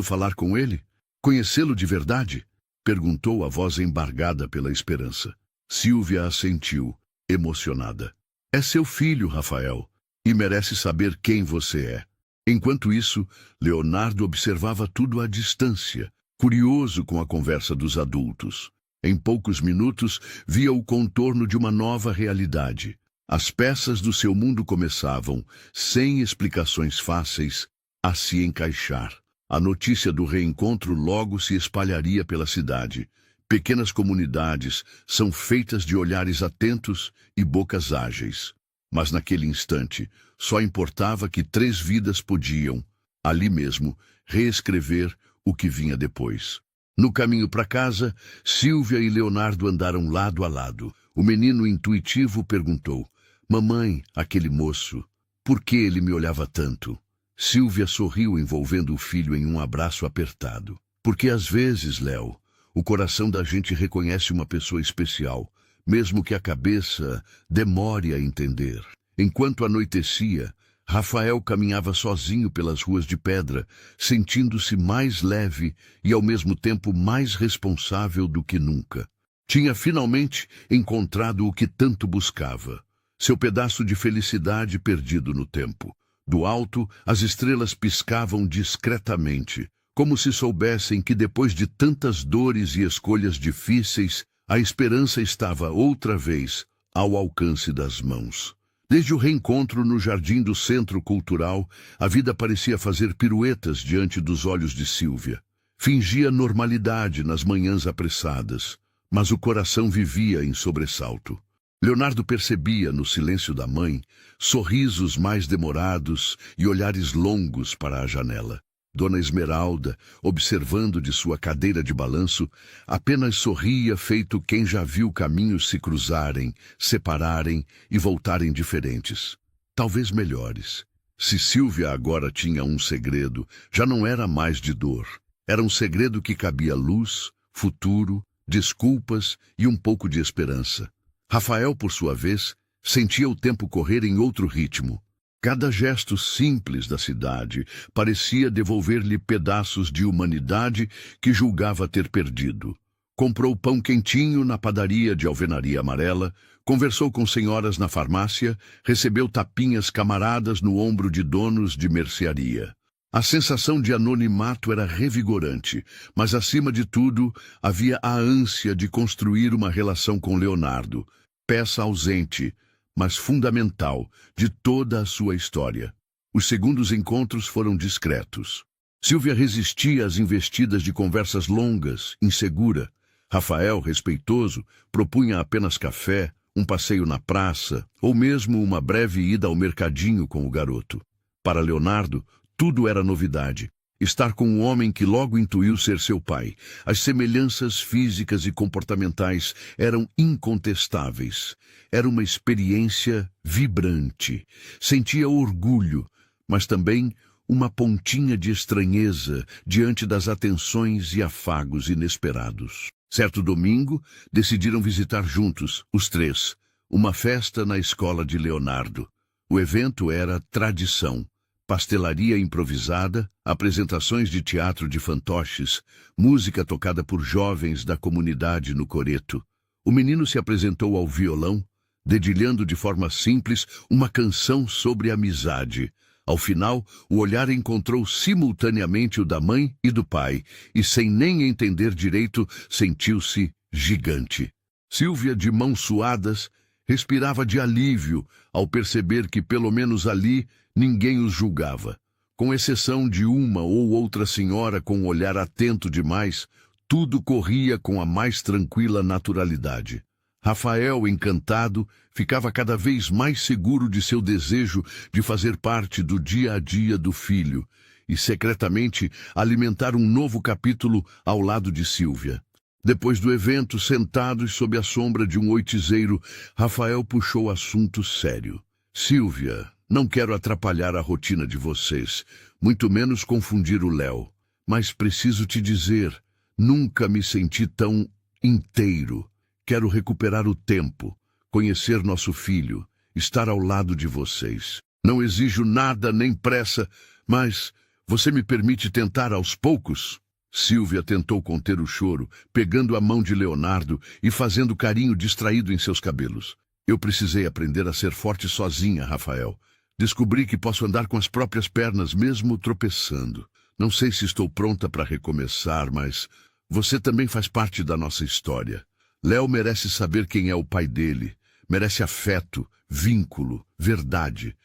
falar com ele? Conhecê-lo de verdade?" perguntou a voz embargada pela esperança. Sílvia assentiu, emocionada. "É seu filho, Rafael, e merece saber quem você é." Enquanto isso, Leonardo observava tudo à distância, curioso com a conversa dos adultos. Em poucos minutos, via o contorno de uma nova realidade. As peças do seu mundo começavam, sem explicações fáceis, a se encaixar. A notícia do reencontro logo se espalharia pela cidade. Pequenas comunidades são feitas de olhares atentos e bocas ágeis. Mas naquele instante, só importava que 3 vidas podiam, ali mesmo, reescrever o que vinha depois. No caminho para casa, Sílvia e Leonardo andaram lado a lado. O menino intuitivo perguntou: "Mamãe, aquele moço, por que ele me olhava tanto?" Sílvia sorriu, envolvendo o filho em um abraço apertado. "Porque às vezes, Léo, o coração da gente reconhece uma pessoa especial, mesmo que a cabeça demore a entender." Enquanto anoitecia, Rafael caminhava sozinho pelas ruas de pedra, sentindo-se mais leve e ao mesmo tempo mais responsável do que nunca. Tinha finalmente encontrado o que tanto buscava, seu pedaço de felicidade perdido no tempo. Do alto, as estrelas piscavam discretamente, como se soubessem que depois de tantas dores e escolhas difíceis, a esperança estava outra vez ao alcance das mãos. Desde o reencontro no jardim do Centro Cultural, a vida parecia fazer piruetas diante dos olhos de Sílvia. Fingia normalidade nas manhãs apressadas, mas o coração vivia em sobressalto. Leonardo percebia, no silêncio da mãe, sorrisos mais demorados e olhares longos para a janela. Dona Esmeralda, observando de sua cadeira de balanço, apenas sorria feito quem já viu caminhos se cruzarem, separarem e voltarem diferentes. Talvez melhores. Se Sílvia agora tinha um segredo, já não era mais de dor. Era um segredo que cabia luz, futuro, desculpas e um pouco de esperança. Rafael, por sua vez, sentia o tempo correr em outro ritmo. Cada gesto simples da cidade parecia devolver-lhe pedaços de humanidade que julgava ter perdido. Comprou pão quentinho na padaria de alvenaria amarela, conversou com senhoras na farmácia, recebeu tapinhas camaradas no ombro de donos de mercearia. A sensação de anonimato era revigorante, mas acima de tudo havia a ânsia de construir uma relação com Leonardo, peça ausente, mas fundamental de toda a sua história. Os segundos encontros foram discretos. Sílvia resistia às investidas de conversas longas, insegura. Rafael, respeitoso, propunha apenas café, um passeio na praça, ou mesmo uma breve ida ao mercadinho com o garoto. Para Leonardo, tudo era novidade. Estar com um homem que logo intuiu ser seu pai. As semelhanças físicas e comportamentais eram incontestáveis. Era uma experiência vibrante. Sentia orgulho, mas também uma pontinha de estranheza diante das atenções e afagos inesperados. Certo domingo, decidiram visitar juntos, os três, uma festa na escola de Leonardo. O evento era tradição. Pastelaria improvisada, apresentações de teatro de fantoches, música tocada por jovens da comunidade no coreto. O menino se apresentou ao violão, dedilhando de forma simples uma canção sobre amizade. Ao final, o olhar encontrou simultaneamente o da mãe e do pai, e sem nem entender direito, sentiu-se gigante. Sílvia, de mãos suadas, respirava de alívio ao perceber que, pelo menos ali, ninguém os julgava. Com exceção de uma ou outra senhora com um olhar atento demais, tudo corria com a mais tranquila naturalidade. Rafael, encantado, ficava cada vez mais seguro de seu desejo de fazer parte do dia a dia do filho e, secretamente, alimentar um novo capítulo ao lado de Sílvia. Depois do evento, sentados sob a sombra de um oitizeiro, Rafael puxou assunto sério. Sílvia, não quero atrapalhar a rotina de vocês, muito menos confundir o Léo, mas preciso te dizer, nunca me senti tão inteiro. Quero recuperar o tempo, conhecer nosso filho, estar ao lado de vocês. Não exijo nada nem pressa, mas você me permite tentar aos poucos? Sílvia tentou conter o choro, pegando a mão de Leonardo e fazendo carinho distraído em seus cabelos. Eu precisei aprender a ser forte sozinha, Rafael. Descobri que posso andar com as próprias pernas mesmo tropeçando. Não sei se estou pronta para recomeçar, mas você também faz parte da nossa história. Léo merece saber quem é o pai dele. Merece afeto, vínculo, verdade.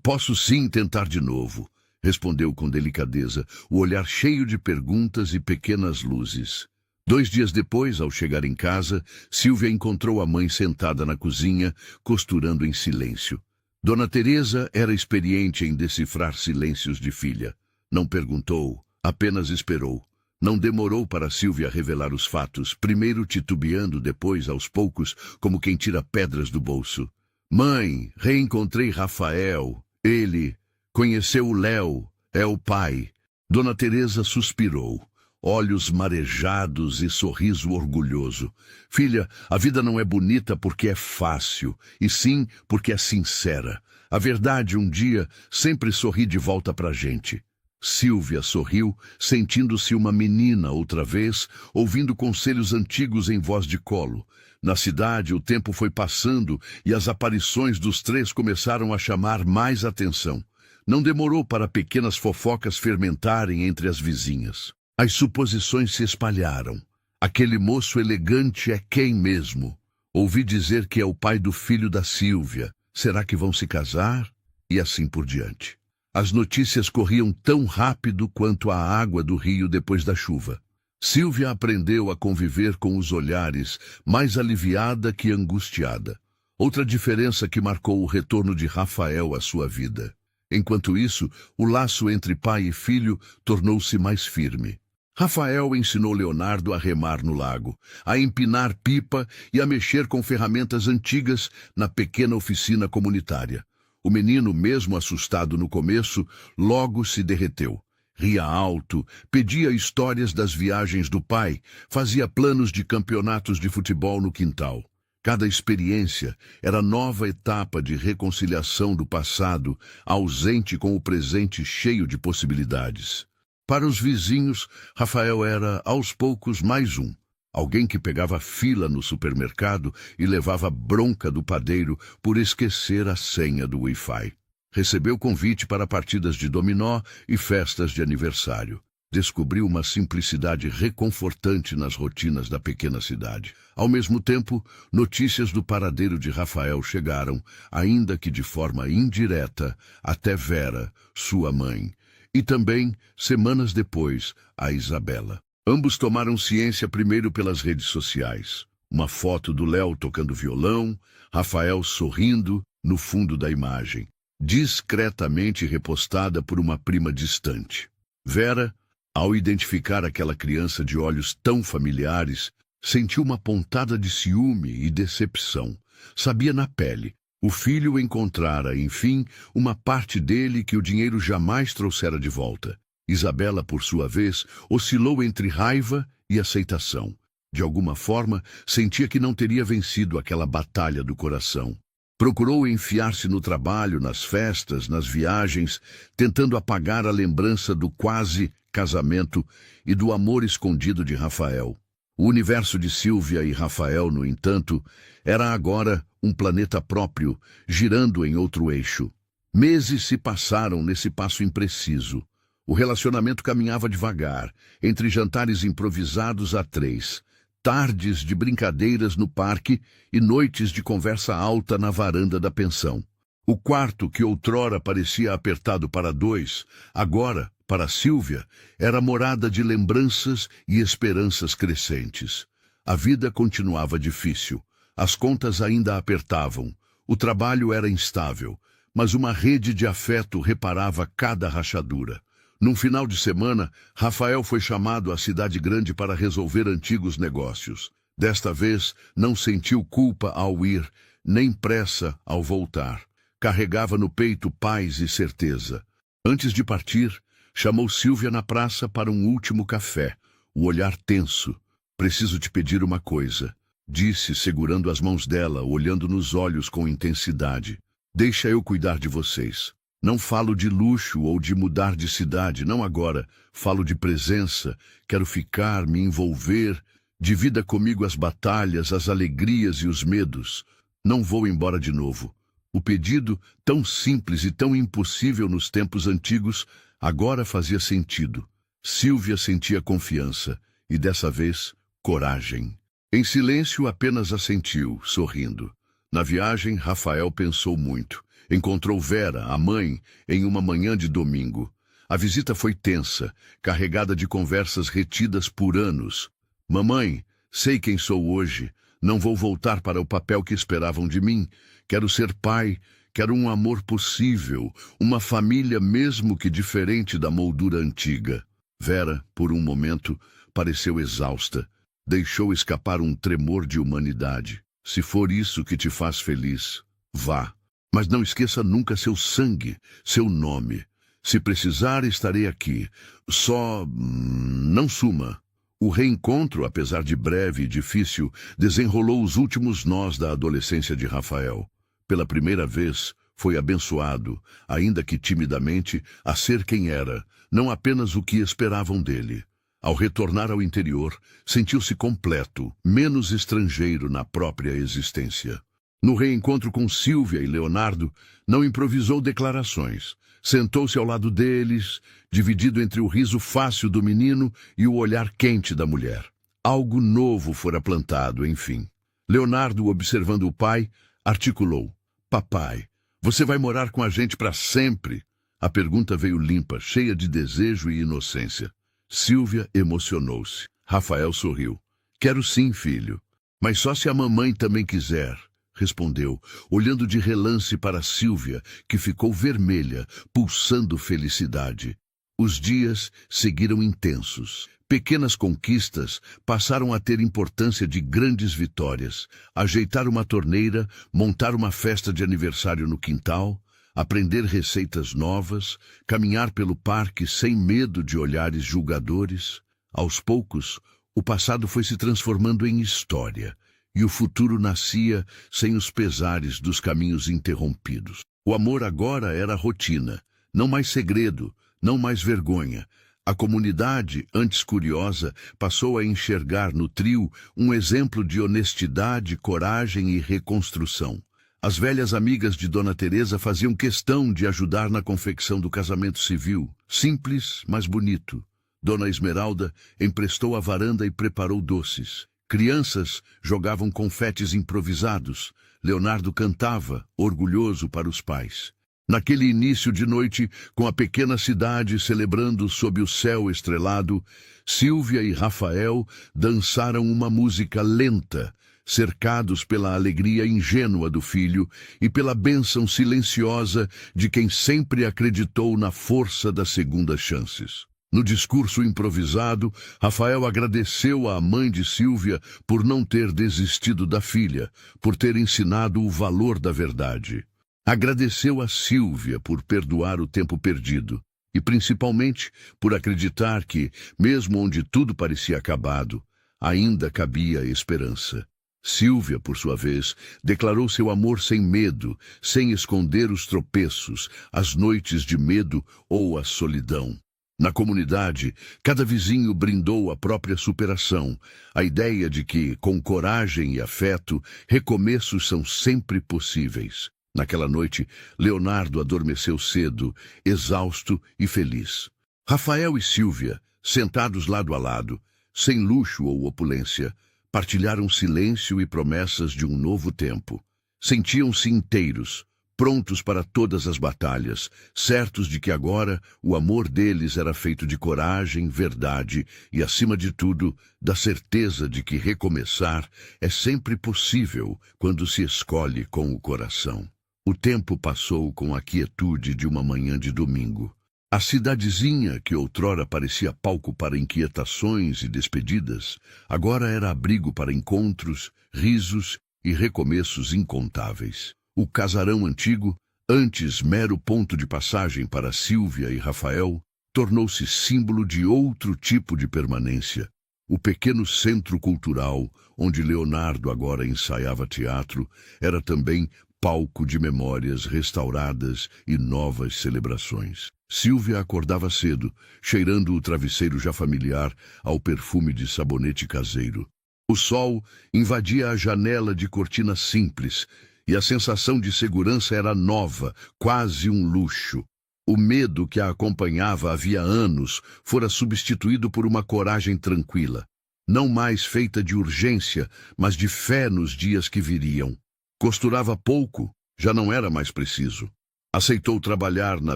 Posso sim tentar de novo, respondeu com delicadeza, o olhar cheio de perguntas e pequenas luzes. 2 dias depois, ao chegar em casa, Sílvia encontrou a mãe sentada na cozinha, costurando em silêncio. Dona Teresa era experiente em decifrar silêncios de filha. Não perguntou, apenas esperou. Não demorou para Sílvia revelar os fatos, primeiro titubeando, depois, aos poucos, como quem tira pedras do bolso. Mãe, reencontrei Rafael. Ele conheceu o Léo. É o pai. Dona Teresa suspirou, olhos marejados e sorriso orgulhoso. Filha, a vida não é bonita porque é fácil, e sim porque é sincera. A verdade, um dia, sempre sorri de volta pra gente. Sílvia sorriu, sentindo-se uma menina outra vez, ouvindo conselhos antigos em voz de colo. Na cidade, o tempo foi passando e as aparições dos três começaram a chamar mais atenção. Não demorou para pequenas fofocas fermentarem entre as vizinhas. As suposições se espalharam. Aquele moço elegante é quem mesmo? Ouvi dizer que é o pai do filho da Sílvia. Será que vão se casar? E assim por diante. As notícias corriam tão rápido quanto a água do rio depois da chuva. Sílvia aprendeu a conviver com os olhares, mais aliviada que angustiada. Outra diferença que marcou o retorno de Rafael à sua vida. Enquanto isso, o laço entre pai e filho tornou-se mais firme. Rafael ensinou Leonardo a remar no lago, a empinar pipa e a mexer com ferramentas antigas na pequena oficina comunitária. O menino, mesmo assustado no começo, logo se derreteu. Ria alto, pedia histórias das viagens do pai, fazia planos de campeonatos de futebol no quintal. Cada experiência era nova etapa de reconciliação do passado, ausente com o presente cheio de possibilidades. Para os vizinhos, Rafael era, aos poucos, mais um. Alguém que pegava fila no supermercado e levava bronca do padeiro por esquecer a senha do Wi-Fi. Recebeu convite para partidas de dominó e festas de aniversário. Descobriu uma simplicidade reconfortante nas rotinas da pequena cidade. Ao mesmo tempo, notícias do paradeiro de Rafael chegaram, ainda que de forma indireta, até Vera, sua mãe, e também, semanas depois, a Isabela. Ambos tomaram ciência primeiro pelas redes sociais. Uma foto do Léo tocando violão, Rafael sorrindo no fundo da imagem, discretamente repostada por uma prima distante. Vera, ao identificar aquela criança de olhos tão familiares, sentiu uma pontada de ciúme e decepção. Sabia na pele. O filho encontrara, enfim, uma parte dele que o dinheiro jamais trouxera de volta. Isabela, por sua vez, oscilou entre raiva e aceitação. De alguma forma, sentia que não teria vencido aquela batalha do coração. Procurou enfiar-se no trabalho, nas festas, nas viagens, tentando apagar a lembrança do quase casamento e do amor escondido de Rafael. O universo de Sílvia e Rafael, no entanto, era agora um planeta próprio, girando em outro eixo. Meses se passaram nesse passo impreciso. O relacionamento caminhava devagar, entre jantares improvisados a três, tardes de brincadeiras no parque e noites de conversa alta na varanda da pensão. O quarto, que outrora parecia apertado para dois, agora, para Sílvia, era morada de lembranças e esperanças crescentes. A vida continuava difícil. As contas ainda apertavam. O trabalho era instável, mas uma rede de afeto reparava cada rachadura. Num final de semana, Rafael foi chamado à cidade grande para resolver antigos negócios. Desta vez, não sentiu culpa ao ir, nem pressa ao voltar. Carregava no peito paz e certeza. Antes de partir, chamou Sílvia na praça para um último café, o olhar tenso. "Preciso te pedir uma coisa", disse, segurando as mãos dela, olhando nos olhos com intensidade. "Deixa eu cuidar de vocês. Não falo de luxo ou de mudar de cidade, não agora. Falo de presença. Quero ficar, me envolver. Divida comigo as batalhas, as alegrias e os medos. Não vou embora de novo." O pedido, tão simples e tão impossível nos tempos antigos, agora fazia sentido. Sílvia sentia confiança e, dessa vez, coragem. Em silêncio, apenas assentiu, sorrindo. Na viagem, Rafael pensou muito. Encontrou Vera, a mãe, em uma manhã de domingo. A visita foi tensa, carregada de conversas retidas por anos. "Mamãe, sei quem sou hoje. Não vou voltar para o papel que esperavam de mim. Quero ser pai, quero um amor possível, uma família mesmo que diferente da moldura antiga." Vera, por um momento, pareceu exausta. Deixou escapar um tremor de humanidade. "Se for isso que te faz feliz, vá. Mas não esqueça nunca seu sangue, seu nome. Se precisar, estarei aqui. Só não suma." O reencontro, apesar de breve e difícil, desenrolou os últimos nós da adolescência de Rafael. Pela primeira vez, foi abençoado, ainda que timidamente, a ser quem era, não apenas o que esperavam dele. Ao retornar ao interior, sentiu-se completo, menos estrangeiro na própria existência. No reencontro com Sílvia e Leonardo, não improvisou declarações. Sentou-se ao lado deles, dividido entre o riso fácil do menino e o olhar quente da mulher. Algo novo fora plantado, enfim. Leonardo, observando o pai, articulou: "Papai, você vai morar com a gente para sempre?" A pergunta veio limpa, cheia de desejo e inocência. Sílvia emocionou-se. Rafael sorriu. "Quero sim, filho. Mas só se a mamãe também quiser", respondeu, olhando de relance para Sílvia, que ficou vermelha, pulsando felicidade. Os dias seguiram intensos. Pequenas conquistas passaram a ter importância de grandes vitórias. Ajeitar uma torneira, montar uma festa de aniversário no quintal, aprender receitas novas, caminhar pelo parque sem medo de olhares julgadores. Aos poucos, o passado foi se transformando em história, e o futuro nascia sem os pesares dos caminhos interrompidos. O amor agora era rotina, não mais segredo, não mais vergonha. A comunidade, antes curiosa, passou a enxergar no trio um exemplo de honestidade, coragem e reconstrução. As velhas amigas de Dona Teresa faziam questão de ajudar na confecção do casamento civil, simples, mas bonito. Dona Esmeralda emprestou a varanda e preparou doces. Crianças jogavam confetes improvisados. Leonardo cantava, orgulhoso para os pais. Naquele início de noite, com a pequena cidade celebrando sob o céu estrelado, Sílvia e Rafael dançaram uma música lenta, cercados pela alegria ingênua do filho e pela bênção silenciosa de quem sempre acreditou na força das segundas chances. No discurso improvisado, Rafael agradeceu à mãe de Sílvia por não ter desistido da filha, por ter ensinado o valor da verdade. Agradeceu a Sílvia por perdoar o tempo perdido e, principalmente, por acreditar que, mesmo onde tudo parecia acabado, ainda cabia esperança. Sílvia, por sua vez, declarou seu amor sem medo, sem esconder os tropeços, as noites de medo ou a solidão. Na comunidade, cada vizinho brindou a própria superação, a ideia de que, com coragem e afeto, recomeços são sempre possíveis. Naquela noite, Leonardo adormeceu cedo, exausto e feliz. Rafael e Sílvia, sentados lado a lado, sem luxo ou opulência, partilharam silêncio e promessas de um novo tempo. Sentiam-se inteiros, prontos para todas as batalhas, certos de que agora o amor deles era feito de coragem, verdade e, acima de tudo, da certeza de que recomeçar é sempre possível quando se escolhe com o coração. O tempo passou com a quietude de uma manhã de domingo. A cidadezinha, que outrora parecia palco para inquietações e despedidas, agora era abrigo para encontros, risos e recomeços incontáveis. O casarão antigo, antes mero ponto de passagem para Sílvia e Rafael, tornou-se símbolo de outro tipo de permanência. O pequeno centro cultural, onde Leonardo agora ensaiava teatro, era também palco de memórias restauradas e novas celebrações. Sílvia acordava cedo, cheirando o travesseiro já familiar ao perfume de sabonete caseiro. O sol invadia a janela de cortina simples, e a sensação de segurança era nova, quase um luxo. O medo que a acompanhava havia anos fora substituído por uma coragem tranquila, não mais feita de urgência, mas de fé nos dias que viriam. Costurava pouco, já não era mais preciso. Aceitou trabalhar na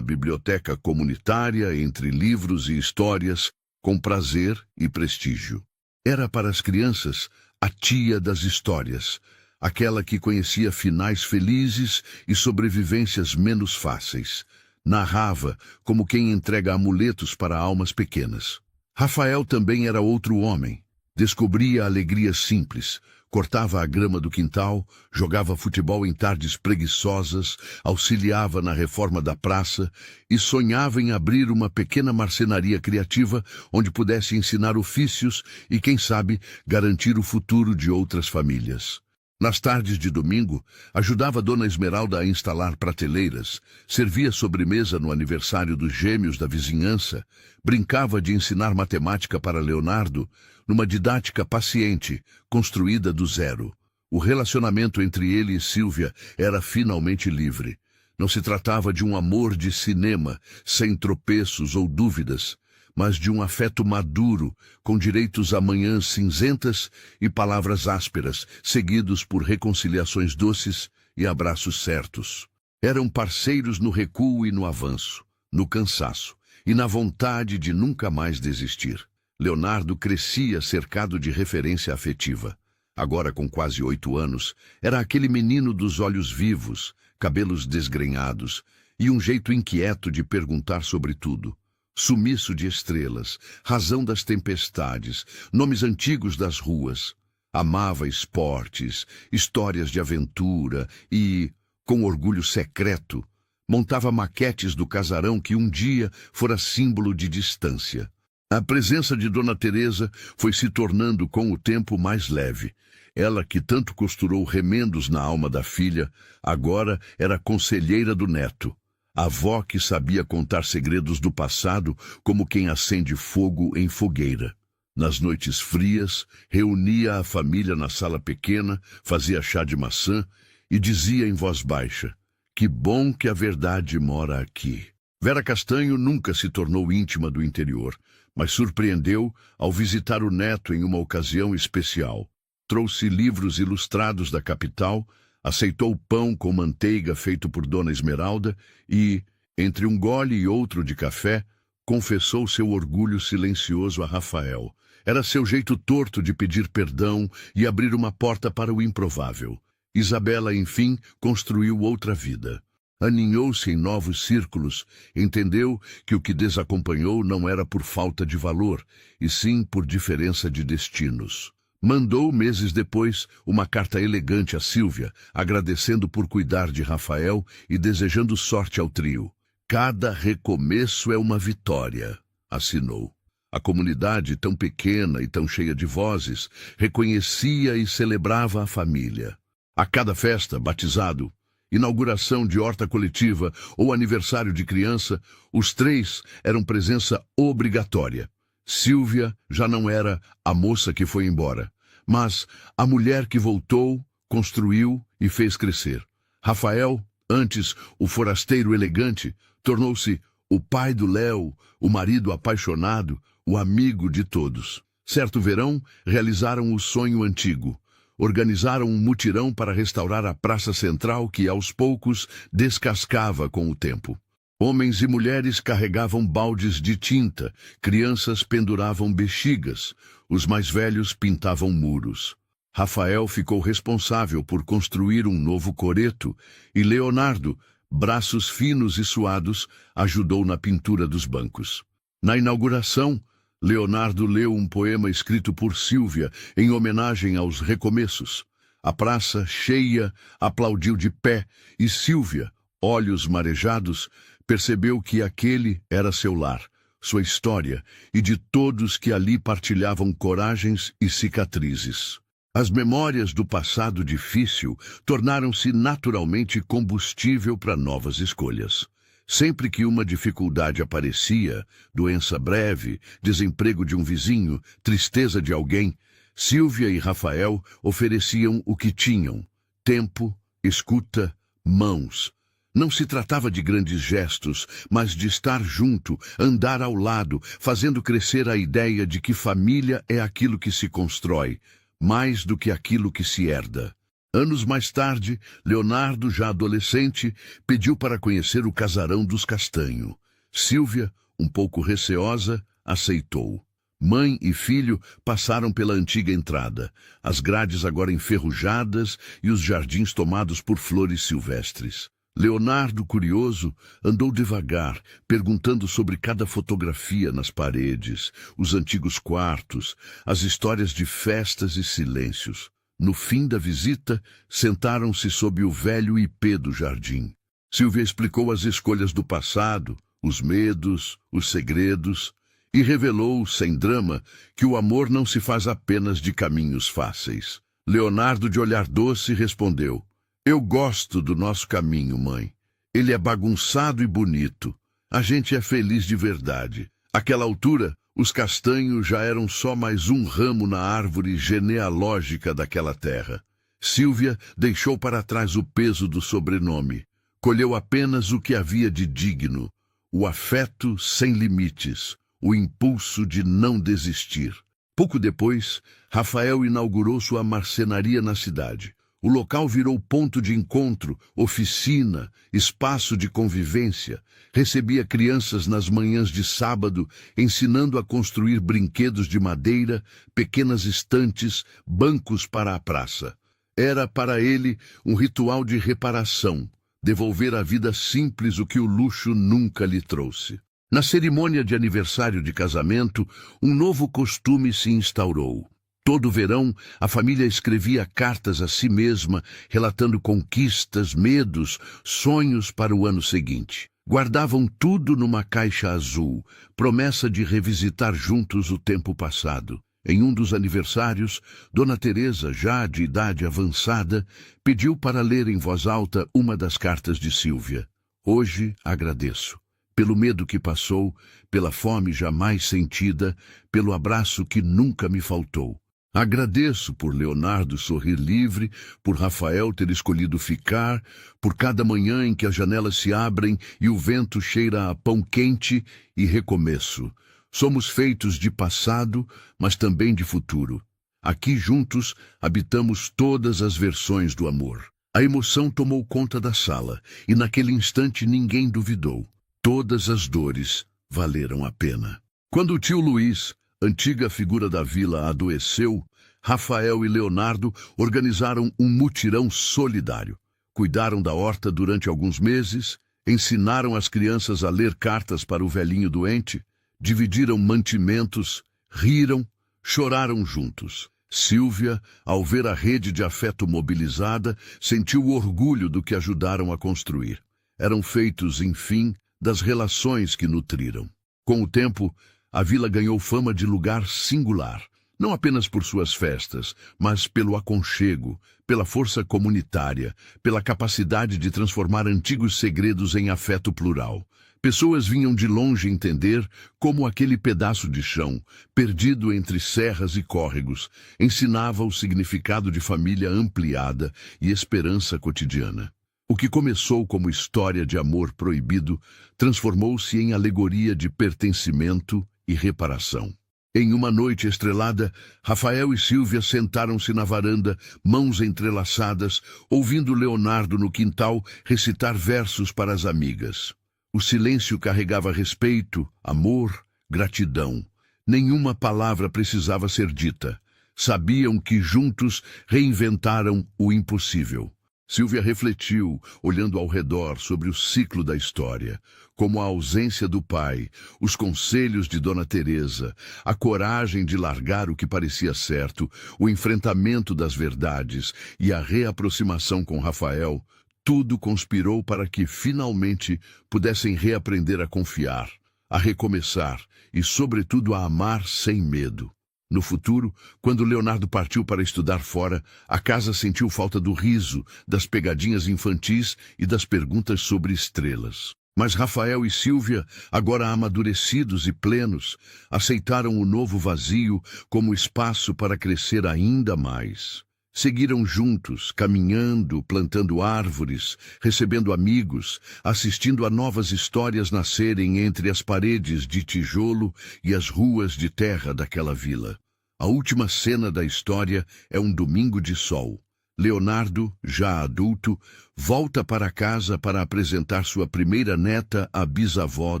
biblioteca comunitária, entre livros e histórias, com prazer e prestígio. Era para as crianças a tia das histórias, aquela que conhecia finais felizes e sobrevivências menos fáceis. Narrava como quem entrega amuletos para almas pequenas. Rafael também era outro homem. Descobria alegrias simples, cortava a grama do quintal, jogava futebol em tardes preguiçosas, auxiliava na reforma da praça e sonhava em abrir uma pequena marcenaria criativa onde pudesse ensinar ofícios e, quem sabe, garantir o futuro de outras famílias. Nas tardes de domingo, ajudava Dona Esmeralda a instalar prateleiras, servia sobremesa no aniversário dos gêmeos da vizinhança, brincava de ensinar matemática para Leonardo, numa didática paciente, construída do zero. O relacionamento entre ele e Sílvia era finalmente livre. Não se tratava de um amor de cinema, sem tropeços ou dúvidas, mas de um afeto maduro, com direitos a manhãs cinzentas e palavras ásperas, seguidos por reconciliações doces e abraços certos. Eram parceiros no recuo e no avanço, no cansaço e na vontade de nunca mais desistir. Leonardo crescia cercado de referência afetiva. Agora, com quase 8 anos, era aquele menino dos olhos vivos, cabelos desgrenhados e um jeito inquieto de perguntar sobre tudo. Sumiço de estrelas, razão das tempestades, nomes antigos das ruas. Amava esportes, histórias de aventura e, com orgulho secreto, montava maquetes do casarão que um dia fora símbolo de distância. A presença de Dona Teresa foi se tornando com o tempo mais leve. Ela, que tanto costurou remendos na alma da filha, agora era conselheira do neto. A avó que sabia contar segredos do passado como quem acende fogo em fogueira. Nas noites frias, reunia a família na sala pequena, fazia chá de maçã e dizia em voz baixa: "Que bom que a verdade mora aqui." Vera Castanho nunca se tornou íntima do interior, mas surpreendeu ao visitar o neto em uma ocasião especial. Trouxe livros ilustrados da capital, aceitou pão com manteiga feito por Dona Esmeralda e, entre um gole e outro de café, confessou seu orgulho silencioso a Rafael. Era seu jeito torto de pedir perdão e abrir uma porta para o improvável. Isabela, enfim, construiu outra vida. Aninhou-se em novos círculos, entendeu que o que desacompanhou não era por falta de valor, e sim por diferença de destinos. Mandou, meses depois, uma carta elegante a Sílvia, agradecendo por cuidar de Rafael e desejando sorte ao trio. "Cada recomeço é uma vitória", assinou. A comunidade, tão pequena e tão cheia de vozes, reconhecia e celebrava a família. A cada festa, batizado, inauguração de horta coletiva ou aniversário de criança, os três eram presença obrigatória. Sílvia já não era a moça que foi embora, mas a mulher que voltou, construiu e fez crescer. Rafael, antes o forasteiro elegante, tornou-se o pai do Léo, o marido apaixonado, o amigo de todos. Certo verão, realizaram o sonho antigo. Organizaram um mutirão para restaurar a praça central que, aos poucos, descascava com o tempo. Homens e mulheres carregavam baldes de tinta, crianças penduravam bexigas, os mais velhos pintavam muros. Rafael ficou responsável por construir um novo coreto e Leonardo, braços finos e suados, ajudou na pintura dos bancos. Na inauguração, Leonardo leu um poema escrito por Sílvia em homenagem aos recomeços. A praça, cheia, aplaudiu de pé e Sílvia, olhos marejados, percebeu que aquele era seu lar, sua história e de todos que ali partilhavam coragens e cicatrizes. As memórias do passado difícil tornaram-se naturalmente combustível para novas escolhas. Sempre que uma dificuldade aparecia, doença breve, desemprego de um vizinho, tristeza de alguém, Sílvia e Rafael ofereciam o que tinham: tempo, escuta, mãos. Não se tratava de grandes gestos, mas de estar junto, andar ao lado, fazendo crescer a ideia de que família é aquilo que se constrói, mais do que aquilo que se herda. Anos mais tarde, Leonardo, já adolescente, pediu para conhecer o casarão dos Castanho. Sílvia, um pouco receosa, aceitou. Mãe e filho passaram pela antiga entrada, as grades agora enferrujadas e os jardins tomados por flores silvestres. Leonardo, curioso, andou devagar, perguntando sobre cada fotografia nas paredes, os antigos quartos, as histórias de festas e silêncios. No fim da visita, sentaram-se sob o velho ipê do jardim. Sílvia explicou as escolhas do passado, os medos, os segredos, e revelou, sem drama, que o amor não se faz apenas de caminhos fáceis. Leonardo, de olhar doce, respondeu: "Eu gosto do nosso caminho, mãe. Ele é bagunçado e bonito. A gente é feliz de verdade." Àquela altura, os Castanho já eram só mais um ramo na árvore genealógica daquela terra. Sílvia deixou para trás o peso do sobrenome. Colheu apenas o que havia de digno: o afeto sem limites, o impulso de não desistir. Pouco depois, Rafael inaugurou sua marcenaria na cidade. O local virou ponto de encontro, oficina, espaço de convivência. Recebia crianças nas manhãs de sábado, ensinando a construir brinquedos de madeira, pequenas estantes, bancos para a praça. Era para ele um ritual de reparação, devolver à vida simples o que o luxo nunca lhe trouxe. Na cerimônia de aniversário de casamento, um novo costume se instaurou. Todo verão, a família escrevia cartas a si mesma, relatando conquistas, medos, sonhos para o ano seguinte. Guardavam tudo numa caixa azul, promessa de revisitar juntos o tempo passado. Em um dos aniversários, Dona Teresa, já de idade avançada, pediu para ler em voz alta uma das cartas de Sílvia. Hoje agradeço. Pelo medo que passou, pela fome jamais sentida, pelo abraço que nunca me faltou. Agradeço por Leonardo sorrir livre, por Rafael ter escolhido ficar, por cada manhã em que as janelas se abrem e o vento cheira a pão quente e recomeço. Somos feitos de passado, mas também de futuro. Aqui juntos habitamos todas as versões do amor. A emoção tomou conta da sala e naquele instante ninguém duvidou. Todas as dores valeram a pena. Quando o tio Luiz, antiga figura da vila, adoeceu, Rafael e Leonardo organizaram um mutirão solidário. Cuidaram da horta durante alguns meses, ensinaram as crianças a ler cartas para o velhinho doente, dividiram mantimentos, riram, choraram juntos. Silvia, ao ver a rede de afeto mobilizada, sentiu o orgulho do que ajudaram a construir. Eram feitos, enfim, das relações que nutriram. Com o tempo, a vila ganhou fama de lugar singular, não apenas por suas festas, mas pelo aconchego, pela força comunitária, pela capacidade de transformar antigos segredos em afeto plural. Pessoas vinham de longe entender como aquele pedaço de chão, perdido entre serras e córregos, ensinava o significado de família ampliada e esperança cotidiana. O que começou como história de amor proibido transformou-se em alegoria de pertencimento e reparação. Em uma noite estrelada, Rafael e Silvia sentaram-se na varanda, mãos entrelaçadas, ouvindo Leonardo no quintal recitar versos para as amigas. O silêncio carregava respeito, amor, gratidão. Nenhuma palavra precisava ser dita. Sabiam que juntos reinventaram o impossível. Silvia refletiu, olhando ao redor sobre o ciclo da história, como a ausência do pai, os conselhos de Dona Teresa, a coragem de largar o que parecia certo, o enfrentamento das verdades e a reaproximação com Rafael. Tudo conspirou para que, finalmente, pudessem reaprender a confiar, a recomeçar e, sobretudo, a amar sem medo. No futuro, quando Leonardo partiu para estudar fora, a casa sentiu falta do riso, das pegadinhas infantis e das perguntas sobre estrelas. Mas Rafael e Silvia, agora amadurecidos e plenos, aceitaram o novo vazio como espaço para crescer ainda mais. Seguiram juntos, caminhando, plantando árvores, recebendo amigos, assistindo a novas histórias nascerem entre as paredes de tijolo e as ruas de terra daquela vila. A última cena da história é um domingo de sol. Leonardo, já adulto, volta para casa para apresentar sua primeira neta à bisavó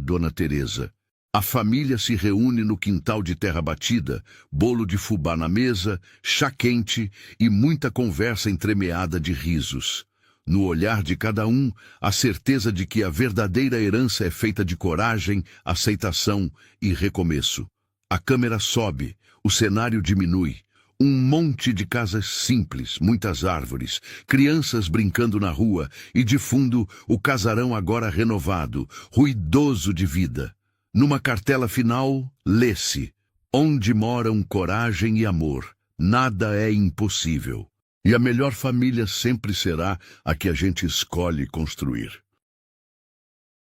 Dona Teresa. A família se reúne no quintal de terra batida, bolo de fubá na mesa, chá quente e muita conversa entremeada de risos. No olhar de cada um, a certeza de que a verdadeira herança é feita de coragem, aceitação e recomeço. A câmera sobe, o cenário diminui. Um monte de casas simples, muitas árvores, crianças brincando na rua e, de fundo, o casarão agora renovado, ruidoso de vida. Numa cartela final, lê-se: onde moram coragem e amor, nada é impossível. E a melhor família sempre será a que a gente escolhe construir.